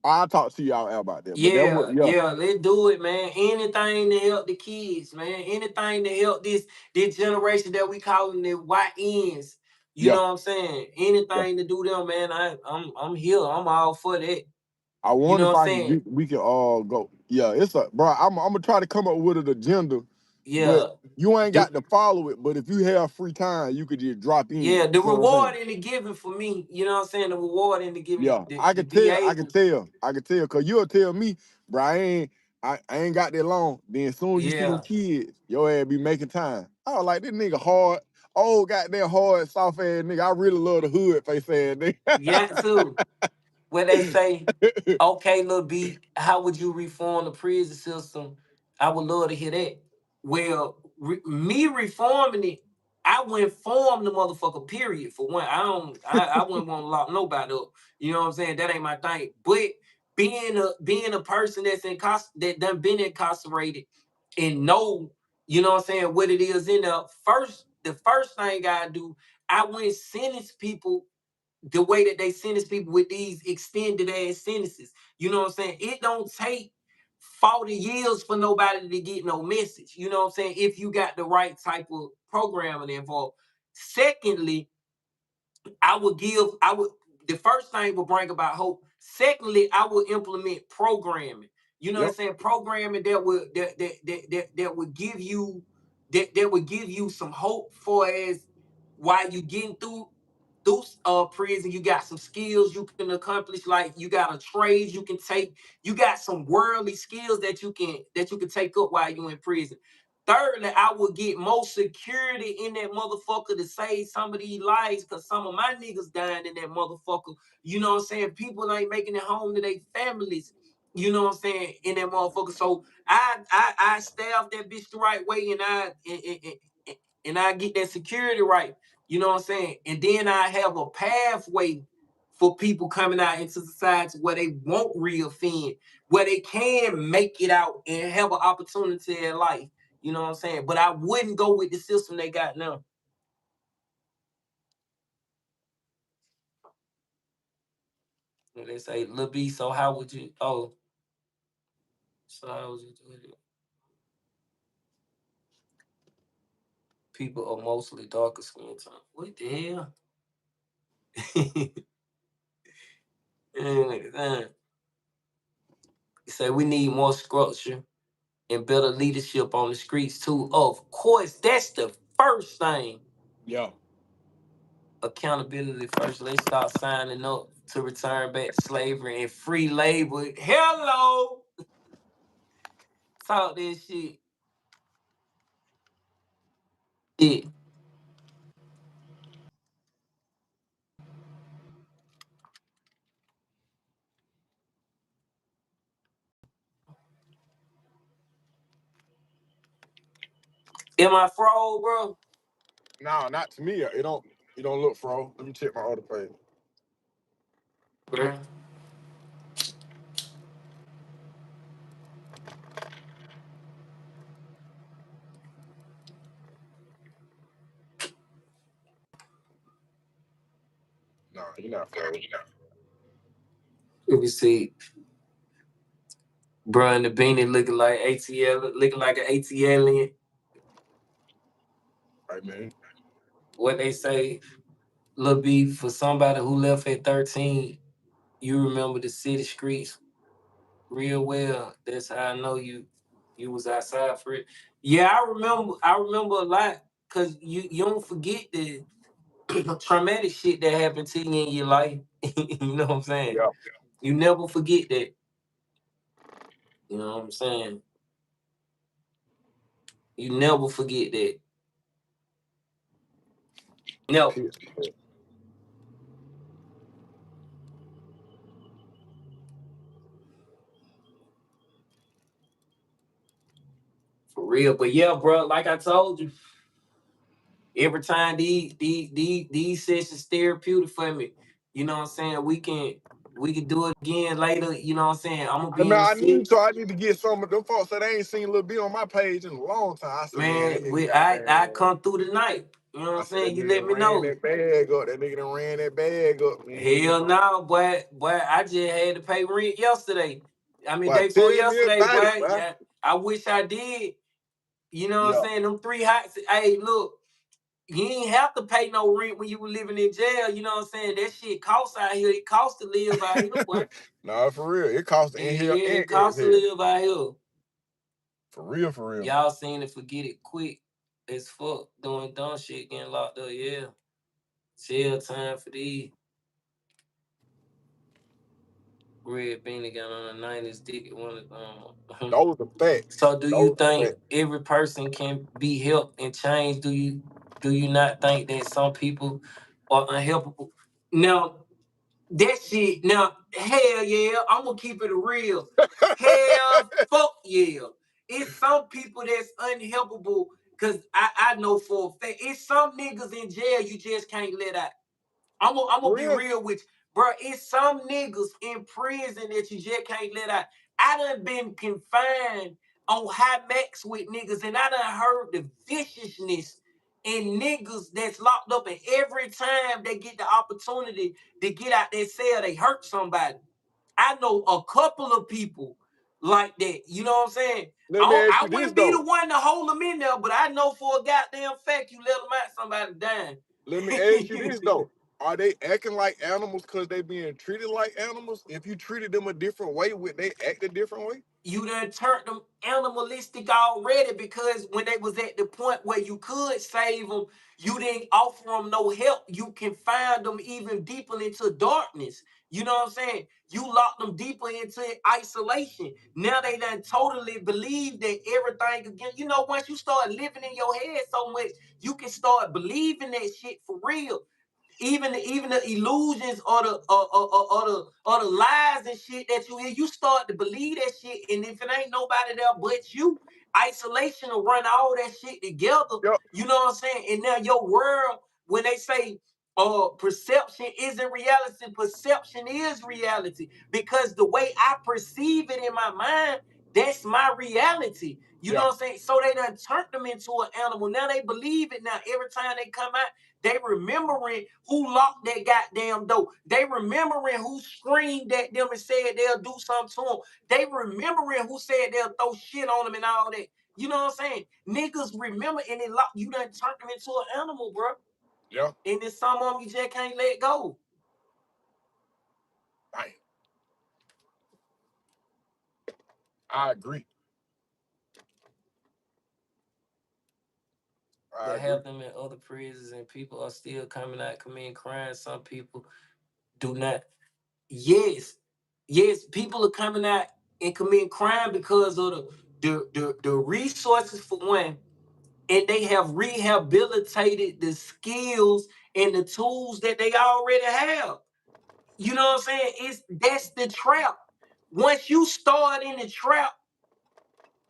I'll talk to y'all about that. But that what, Yeah, yeah, yeah, let's do it, man. Anything to help the kids, man. Anything to help this generation that we calling the YNs. You yeah, know what I'm saying? yeah. Anything to do them, man. I'm here. I'm all for that. I You wonder know if what I'm I can saying? get, we can all go. Yeah, it's a bro. I'm gonna try to come up with an agenda, but Yeah. you ain't The, got to follow it. But if you have free time, you could just drop in. yeah, You the know what I'm saying? reward in the giving for me, you know what I'm saying? The reward in the giving Yeah, to, I to can be tell. I can able, tell. I can tell. Cause you'll tell me, bro. I ain't got that long. Then as soon as you see them yeah. kids, your ass be making time. I was like, this nigga hard, old goddamn hard, soft ass nigga. I really love the hood face ass Yeah, too. Where they say, nigga. okay, Lil B, how would you reform the prison system? I would love to hear that. Well, me reforming it, I wouldn't form the motherfucker. Period. For one, I wouldn't want to lock nobody up. You know what I'm saying? That ain't my thing. But being a person that done been incarcerated and know, you know what I'm saying, what it is in there. The first thing I do, I wouldn't sentence people the way that they sentence people with these extended ass sentences. You know what I'm saying? It don't take 40 years for nobody to get no message. You know what I'm saying? If you got the right type of programming involved. Secondly, I would the first thing will bring about hope. Secondly, I will implement programming. You know what I'm Yep. saying? Programming that would give you that would give you some hope for as while you getting through prison, you got some skills you can accomplish. Like you got a trade you can take. You got some worldly skills that you can take up while you in prison. Thirdly, I would get more security in that motherfucker to save some of these lives, because some of my niggas dying in that motherfucker. You know what I'm saying? People ain't making it home to their families. You know what I'm saying? In that motherfucker. So I staff that bitch the right way, and I get that security right. You know what I'm saying? And then I have a pathway for people coming out into society where they won't reoffend, where they can make it out and have an opportunity in life. You know what I'm saying? But I wouldn't go with the system they got now. And they say, Lil B, so how would you? Oh, so how would you do it? People are mostly darker skin tone. What the hell? He say we need more structure and better leadership on the streets too. Of course, that's the first thing. Yeah. Accountability first. Let's start signing up to return back to slavery and free labor. Hello, talk this shit. Yeah. Am I fraud, bro? No, not to me. It don't. It don't look fro. Let me check my other page. Bruh. No, you're not fro. Let me see. Bruh and the beanie looking like ATL, looking like an ATL. Right, man. What they say, Lil B, for somebody who left at 13, you remember the city streets real well. That's how I know you was outside for it. Yeah, I remember a lot, because you don't forget the traumatic shit that happened to you in your life. You know what I'm saying? Yeah. You never forget that. You know what I'm saying? You never forget that. No. For real. But yeah, bro, like I told you, every time these sessions therapeutic for me. You know what I'm saying? We can do it again later. You know what I'm saying? I'm gonna I be mean, in the city. I need to get some of them folks that ain't seen Lil B on my page in a long time. I said, man, that Man, nigga I goddamn. come through tonight. You know what I I'm said that saying? You nigga let done me ran know. that bag up. That nigga done ran that bag up, man. Hell no, boy. I just had to pay rent yesterday. I mean, But day before tell me yesterday, about boy. it, man. I wish I did. You know what I'm Yeah. saying? Them 3 hots. Hey, look, you ain't have to pay no rent when you were living in jail. You know what I'm saying? That shit costs out here. It costs to live out here, boy. Nah, for real. It costs to Yeah, inhale yeah, and it costs to exhale. live out here. For real, for real. Y'all seen it, forget it quick as fuck. Doing dumb shit, getting locked up. Yeah. Jail time for these. Red Beanie got on the 90s dick at one of Those are facts. So do you Those are think facts. every person can be helped and changed? Do you not think that some people are unhelpable? Now that shit, now hell yeah, I'm gonna keep it real. Hell fuck yeah. It's some people that's unhelpable because I know for a fact it's some niggas in jail you just can't let out. I'm gonna For be real. real with you, bro. It's some niggas in prison that you just can't let out. I done been confined on high max with niggas, and I done heard the viciousness in niggas that's locked up, and every time they get the opportunity to get out that cell, they hurt somebody. I know a couple of people like that. You know what I'm saying? Let me ask I you this wouldn't be the though. one to hold them in there, but I know for a goddamn fact you let them out, somebody dying. Let me ask you this though. Are they acting like animals because they being treated like animals? If you treated them a different way, would they act a different way? You done turned them animalistic already because when they was at the point where you could save them, you didn't offer them no help. You confined them even deeper into darkness. You know what I'm saying? You locked them deeper into isolation. Now they done totally believe that everything again. You know, once you start living in your head so much, you can start believing that shit for real. Even the illusions or the lies and shit that you hear, you start to believe that shit. And if it ain't nobody there but you, isolation will run all that shit together. Yep. You know what I'm saying? And now your world, when they say perception isn't reality, perception is reality. Because the way I perceive it in my mind, that's my reality. You know what I'm saying? So they done turned them into an animal. Now they believe it. Now every time they come out, they remembering who locked that goddamn door. They remembering who screamed at them and said they'll do something to them. They remembering who said they'll throw shit on them and all that. You know what I'm saying? Niggas remember and it locked you done turned them into an animal, bro. Yeah. And then some of them you just can't let go. Right. I agree. They have them in other prisons and people are still coming out committing crimes. Some people do not. Yes, people are coming out and committing crime because of the resources for one, and they have rehabilitated the skills and the tools that they already have. You know what I'm saying? That's the trap. Once you start in the trap,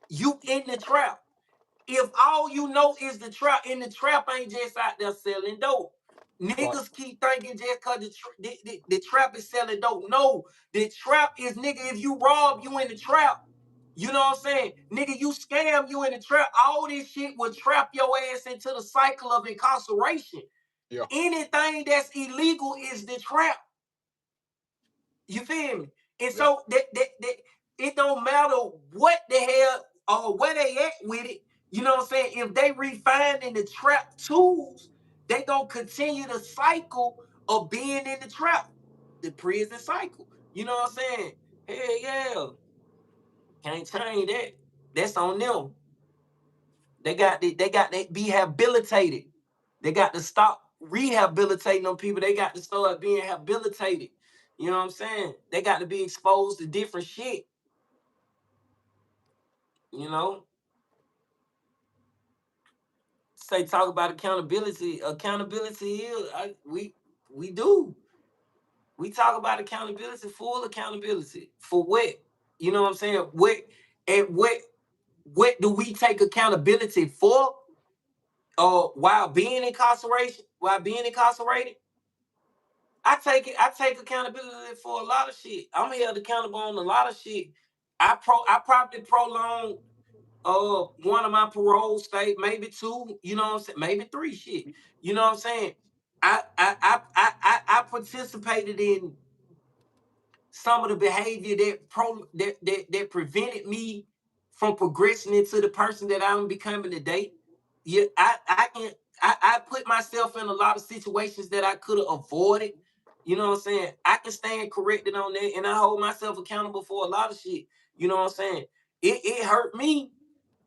you in the trap. If all you know is the trap, and the trap ain't just out there selling dope. Niggas keep thinking just cause the trap is selling dope. No, the trap is nigga, if you rob, you in the trap. You know what I'm saying? Nigga, you scam, you in the trap. All this shit will trap your ass into the cycle of incarceration. Yeah. Anything that's illegal is the trap. You feel me? And so that it don't matter what the hell or where they at with it. You know what I'm saying? If they refining the trap tools, they gonna continue the cycle of being in the trap, the prison cycle. You know what I'm saying? Hell yeah, can't change that. That's on them. They got to be rehabilitated. They got to stop rehabilitating them people. They got to start being rehabilitated. You know what I'm saying? They got to be exposed to different shit. You know, say talk about accountability. Accountability is we do. We talk about accountability, full accountability for what? You know what I'm saying? What do we take accountability for? While being incarceration, while being incarcerated, I take accountability for a lot of shit. I'm held accountable on a lot of shit. I probably prolonged one of my parole state, maybe two, you know what I'm saying, maybe three shit. You know what I'm saying? I participated in some of the behavior that prevented me from progressing into the person that I'm becoming today. Yeah, I put myself in a lot of situations that I could have avoided. You know what I'm saying? I can stand corrected on that, and I hold myself accountable for a lot of shit. You know what I'm saying? It hurt me.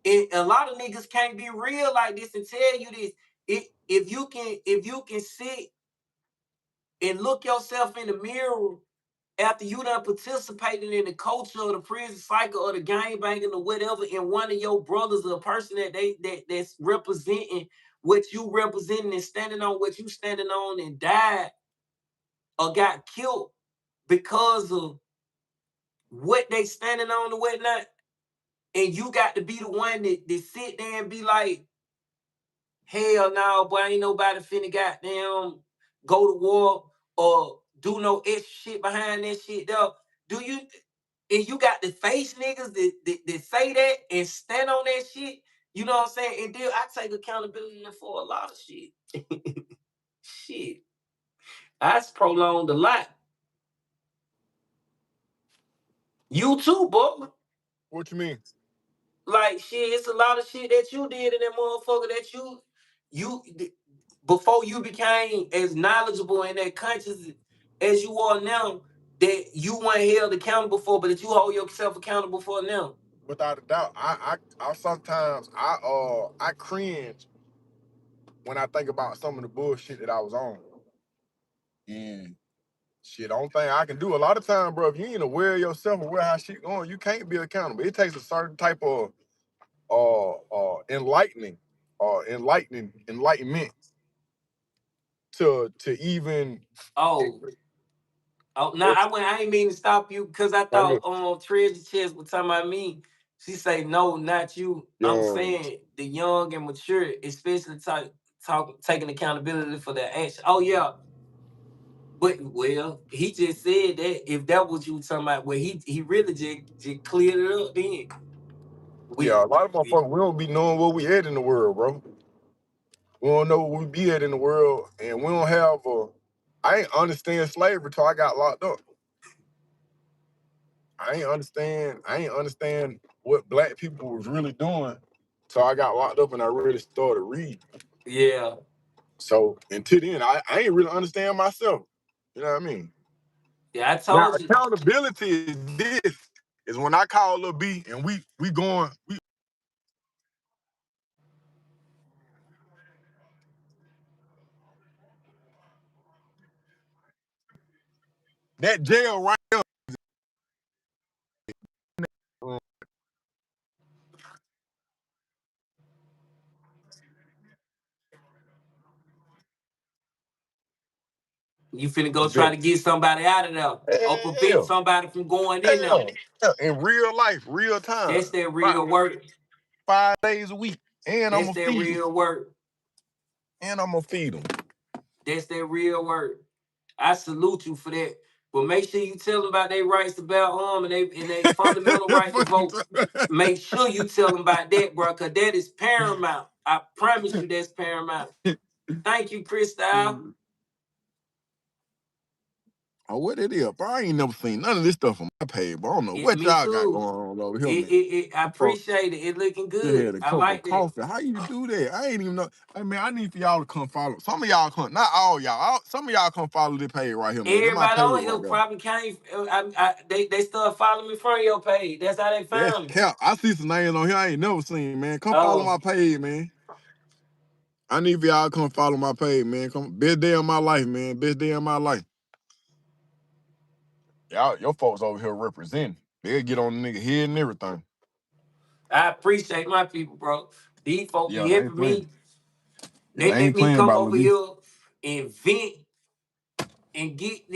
A lot of niggas can't be real like this and tell you this. If you can sit and look yourself in the mirror after you done participated in the culture or the prison cycle or the gang banging or whatever, and one of your brothers or a person that's representing what you representing and standing on what you standing on and died or got killed because of what they standing on and whatnot, and you got to be the one that sit there and be like, hell no, boy, ain't nobody finna goddamn go to war or do no extra shit behind that shit though. Do you and you got to face niggas that say that and stand on that shit, you know what I'm saying? And then I take accountability for a lot of shit. Shit. That's prolonged a lot. You too, boy. What you mean? Like shit, it's a lot of shit that you did in that motherfucker that you before you became as knowledgeable and that conscious as you are now, that you weren't held accountable for, but that you hold yourself accountable for now. Without a doubt, I sometimes I cringe when I think about some of the bullshit that I was on. And shit, the only thing I can do a lot of time, bro, if you ain't aware of yourself, aware how shit going, you can't be accountable. It takes a certain type of enlightenment to even Oh, oh, no, I ain't mean to stop you because I right thought here. Treasure Chest was talking about me. She say no, not you. I'm Yo, saying the young and mature, especially taking accountability for their action. Oh yeah, but well, he just said that if that was you talking about, well, he really just cleared it up then. yeah, a We, lot of motherfuckers, we don't be knowing where we at in the world, bro. We don't know where we be at in the world, and we don't have a. I ain't understand slavery till I got locked up. I ain't understand what black people was really doing till I got locked up and I really started reading. yeah, So until then, I ain't really understand myself. You know what I mean? yeah. I Now told you. accountability is this is when I call Lil B and we going we that jail right there. You finna go try Bet. to get somebody out of there or prevent Hell, somebody from going in there. hell, hell. In real life, real time. That's that real work. 5 days a week. And I'm That's gonna that feed them. real work. And I'm gonna feed them. That's that real work. I salute you for that. But make sure you tell them about their rights to bear arms and they fundamental right to vote. Make sure you tell them about that, bro, because that is paramount. I promise you that's paramount. Thank you, Crystal. Oh, what it is, bro? I ain't never seen none of this stuff on my page, bro. I don't know what Me y'all got too. going on over here, man. I Them folks appreciate it. It looking just good. had a I cup of like that. coffee. How you do that? I ain't even know. Hey, man, I need for y'all to come follow. Some of y'all come, not all y'all. Some of y'all come follow this page right here, man. This my Everybody page on here right there. probably can't. They start following me from your page. That's how they That's found me. cap. I see some names on here I ain't never seen, man. Come follow Oh, my page, man. I need for y'all to come follow my page, man. Come, best day of my life, man. Best day of my life. Y'all, your folks over here representing. They'll get on the nigga head and everything. I appreciate my people, bro. These folks Yeah, be they ain't helping playing. me. Yeah, They they let ain't me playing come about over Lee. here and vent and get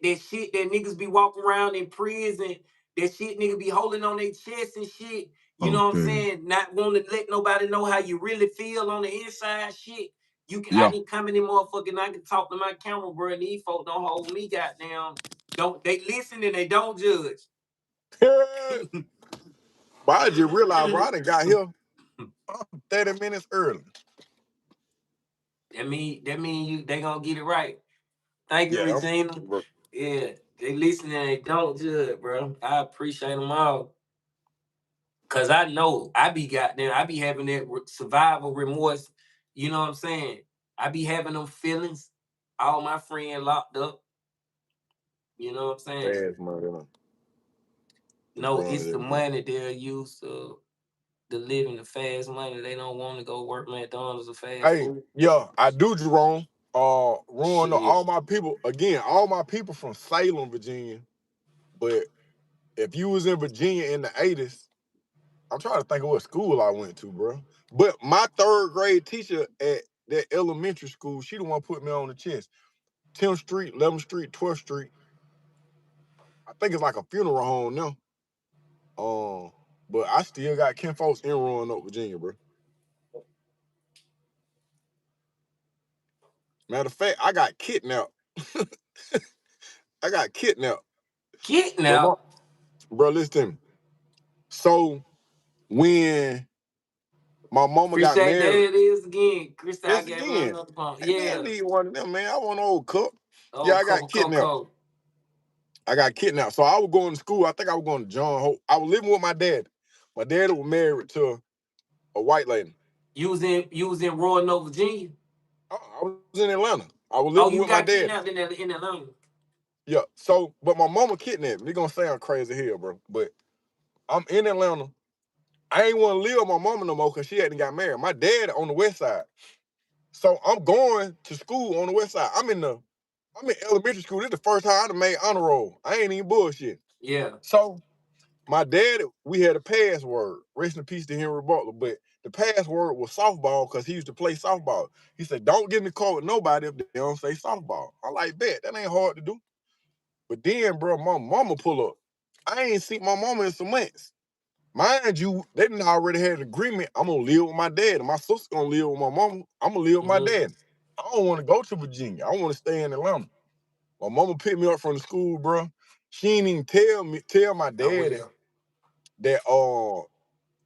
that shit that niggas be walking around in prison. That shit nigga be holding on their chest and shit. You know what I'm Okay. saying? Not wanting to let nobody know how you really feel on the inside shit. I Yeah. can come in there motherfucker and I can talk to my camera, bro. And these folks don't hold me goddamn. Don't they listen and they don't judge. But I just realized, bro, I done got here 30 minutes early. That mean you they gonna get it right. Thank you, Yeah, Regina. bro. Yeah, they listen and they don't judge, bro. I appreciate them all. Cause I know I be having that survival remorse. You know what I'm saying? I be having them feelings. All my friends locked up. You know what I'm saying? Fast money. No, it's LeBron, the everything. money they're used to the living, the fast money. They don't want to go work McDonald's or fast Hey, food. yeah, I do, Jerome. Ruin Shit. all my people again. All my people from Salem, Virginia. But if you was in Virginia in the 80s, I'm trying to think of what school I went to, bro. But my third grade teacher at that elementary school, she the one put me on the chest. 10th Street, 11th Street, 12th Street. I think it's like a funeral home now. But I still got Ken folks in Roanoke, Virginia, bro. Matter of fact, I got kidnapped. I got kidnapped. Getting But my, out. bro, listen to me. So when my mama got Appreciate that married, it is again. Chris, I yes gave her again. another pump. Hey man, I Yeah. need one of them, man. I want an old cup. Oh, Yeah, I cup got of kidnapped. cocoa. I got kidnapped. So I was going to school. I think I was going to John Hope. I was living with my dad. My dad was married to a white lady. You was in Roanoke, Virginia. I was in Atlanta. I was Oh, living you with my got dad. kidnapped in Atlanta. Yeah. So, but my mama kidnapped me. They gonna sound crazy here, bro. But I'm in Atlanta. I ain't want to live with my mama no more because she hadn't got married. My dad on the west side. So I'm going to school on the west side. I'm in elementary school. This is the first time I done made honor roll. I ain't even bullshit. Yeah. So my dad, we had a password. Rest in peace to Henry Butler. But the password was softball because he used to play softball. He said, don't get in the car with nobody if they don't say softball. I like, bet. That ain't hard to do. But then, bro, my mama pull up. I ain't seen my mama in some months. Mind you, they done already had an agreement. I'm gonna live with my dad, and my sister gonna live with my mama. I'm gonna live with my dad. I don't want to go to Virginia. I want to stay in Atlanta. My mama picked me up from the school, bro. She ain't even tell my Oh daddy well.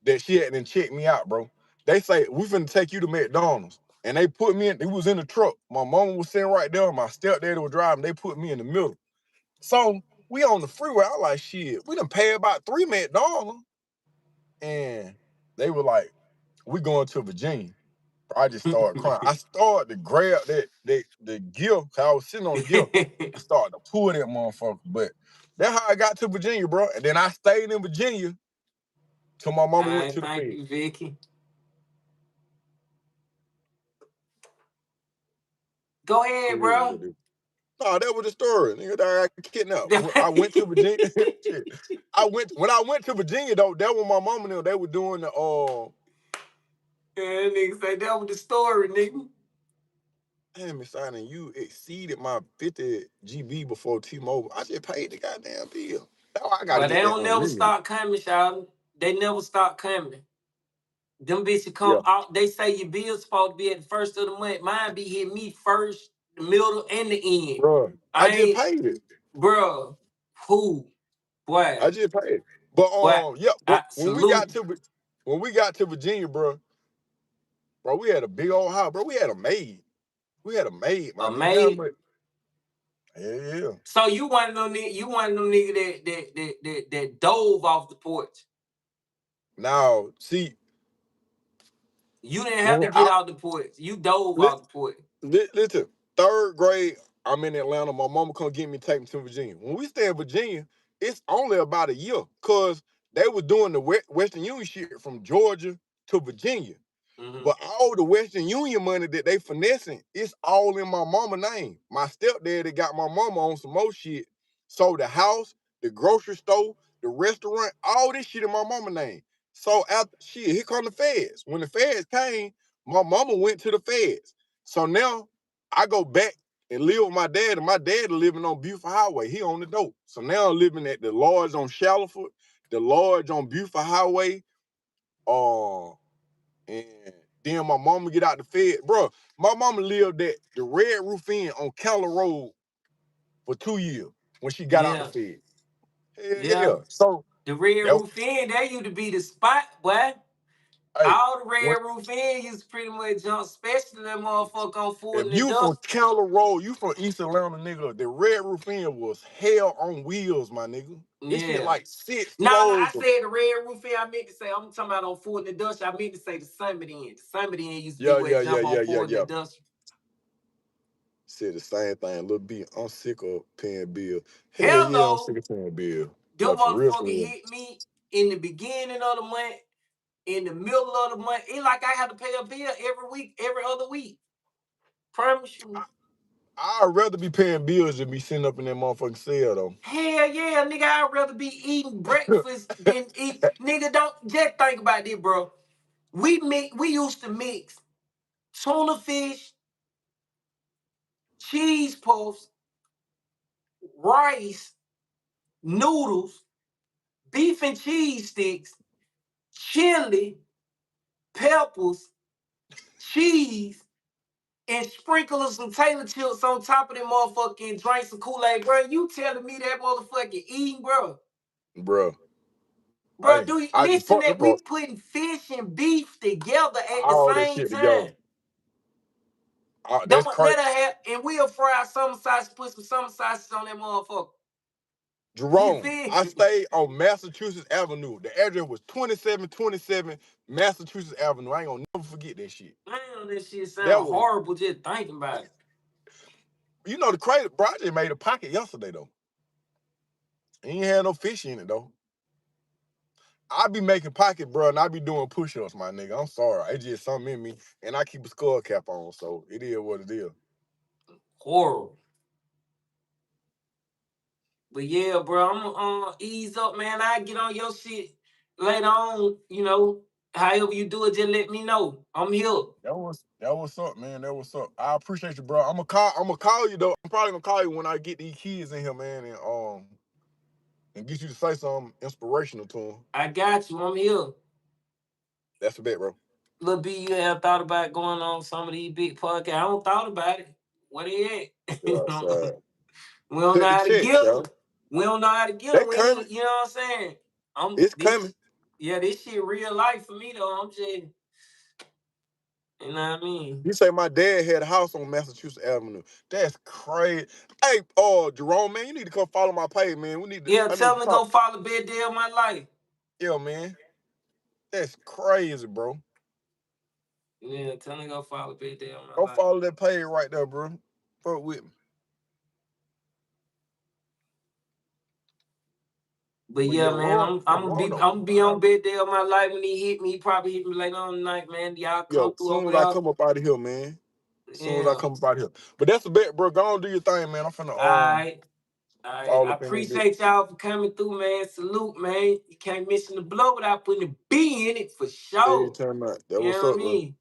that she hadn't checked me out, bro. They say we finna take you to McDonald's, and they put me in. It was in the truck. My mama was sitting right there. My stepdaddy was driving. They put me in the middle. So we on the freeway. I like shit. We done paid about 3 McDonald's. And they were like, we going to Virginia. I just started crying. I started to grab the gift. Cause I was sitting on the gift. I started to pull that motherfucker. But that's how I got to Virginia, bro. And then I stayed in Virginia till my mama went I to the thank Fed. you, Vicky. Go ahead, bro. No, that was the story. Nigga, I got kidnapped. I went to Virginia. Shit. When I went to Virginia though, that was my mama and them. They were doing the Yeah, nigga say that was the story, nigga. damn, Miss Signing, you exceeded my 50 GB before T-Mobile. I just paid the goddamn bill. Now I gotta But they get that don't never unlimited. stop coming, y'all. They never stop coming. Them bitches Yeah, come out. They say your bill's supposed to be at the first of the month. Mine be hit me first, the middle, and the end. bro. I I just ain't, paid it. bro. Who? I Boy, just paid it. But boy. yeah, but I salute. when we got to Virginia, bro, we had a big old house, bro. We had a maid. We had a maid, my A nigga. How maid. much? Yeah. So you one of them nigga, that dove off the porch. Now, see, You didn't have to when get I out the porch. You dove li- off the porch. listen, third grade, I'm in Atlanta. My mama come get me, take me to Virginia. When we stay in Virginia, it's only about a year, cause they were doing the Western Union shit from Georgia to Virginia. But all the Western Union money that they finessing, it's all in my mama name. My stepdaddy got my mama on some more shit. So the house, the grocery store, the restaurant, all this shit in my mama name. So after shit, here come the feds. When the feds came, my mama went to the feds. So now I go back and live with my dad, and my dad living on Buford Highway. He on the dope. So now I'm living at the lodge on Shallowford, the lodge on Buford Highway, and then my mama get out the Fed. Bro, my mama lived at the Red Roof Inn on Keller Road for 2 years when she got out the Fed. Yeah. So the Red Roof Inn, that used to be the spot, boy. Hey, all the Red Roof Inn used to pretty much jump, especially that motherfucker on Fulton. If you from Keller Road, you from East Atlanta, nigga, the Red Roof Inn was hell on wheels, my nigga. This shit like 6 floors. No, I said the Red Roof Inn. I meant to say, I'm talking about on Fulton Industrial. I meant to say the Summit Inn. The Summit Inn used to be where jump on Fulton Industrial. Said the same thing. Lil B, I'm sick of paying bills. Hell yeah, I'm sick of paying bills. Them motherfucker hit me in the beginning of the month, in the middle of the month. It's like I have to pay a bill every week, every other week. Promise you. I'd rather be paying bills than be sitting up in that motherfucking cell, though. Hell yeah, nigga, I'd rather be eating breakfast than eat. Nigga, don't just think about this, bro. We used to mix tuna fish, cheese puffs, rice, noodles, beef and cheese sticks, chili, peppers, cheese, and sprinkle some Taylor chips on top of them motherfucking drink some Kool-Aid, bro. You telling me that motherfucking eating, bro? Bro, do you listen that we putting fish and beef together at the same time? That's crazy. And we'll fry summer sauce, put some summer sauces on that motherfucker. Jerome, I stayed on Massachusetts Avenue. The address was 2727 Massachusetts Avenue. I ain't gonna never forget that shit. Damn, that shit sound horrible just thinking about it. You know, the crazy, bro, I just made a pocket yesterday, though. He ain't had no fish in it, though. I be making pocket, bro, and I be doing push-ups, my nigga. I'm sorry. It's just something in me, and I keep a skull cap on, so it is what it is. Horrible. But yeah, bro, I'm gonna ease up, man. I get on your shit later on, you know. However you do it, just let me know. I'm here. That was up, man. That was up. I appreciate you, bro. I'm gonna call you though. I'm probably gonna call you when I get these kids in here, man, and get you to say something inspirational to them. I got you. I'm here. That's a bet, bro. Lil B, you have thought about going on some of these big podcasts? I don't thought about it. What they at? We don't know how to get them. We don't know how to get them. You know what I'm saying? It's coming. Yeah, this shit real life for me though. I'm just, you know what I mean? You say my dad had a house on Massachusetts Avenue. That's crazy. Hey, Jerome, man, you need to come follow my page, man. We need to. Yeah, tell me to go follow Bad Day of My Life. Yeah, man. That's crazy, bro. Yeah, tell me to go follow Bad Day of My Go Life. follow that page right there, bro. Fuck with me. But yeah, man, I'm be on Bad Day of My Life when he hit me. He probably hit me later on the night, man. Y'all come through. Soon as I come up out of here, man. Soon as I come up out of here. But that's a bet, bro. Go on, do your thing, man. I'm finna All right. I appreciate y'all for coming through, man. Salute, man. You can't mention the blow without putting the B in it for sure. That was up, man.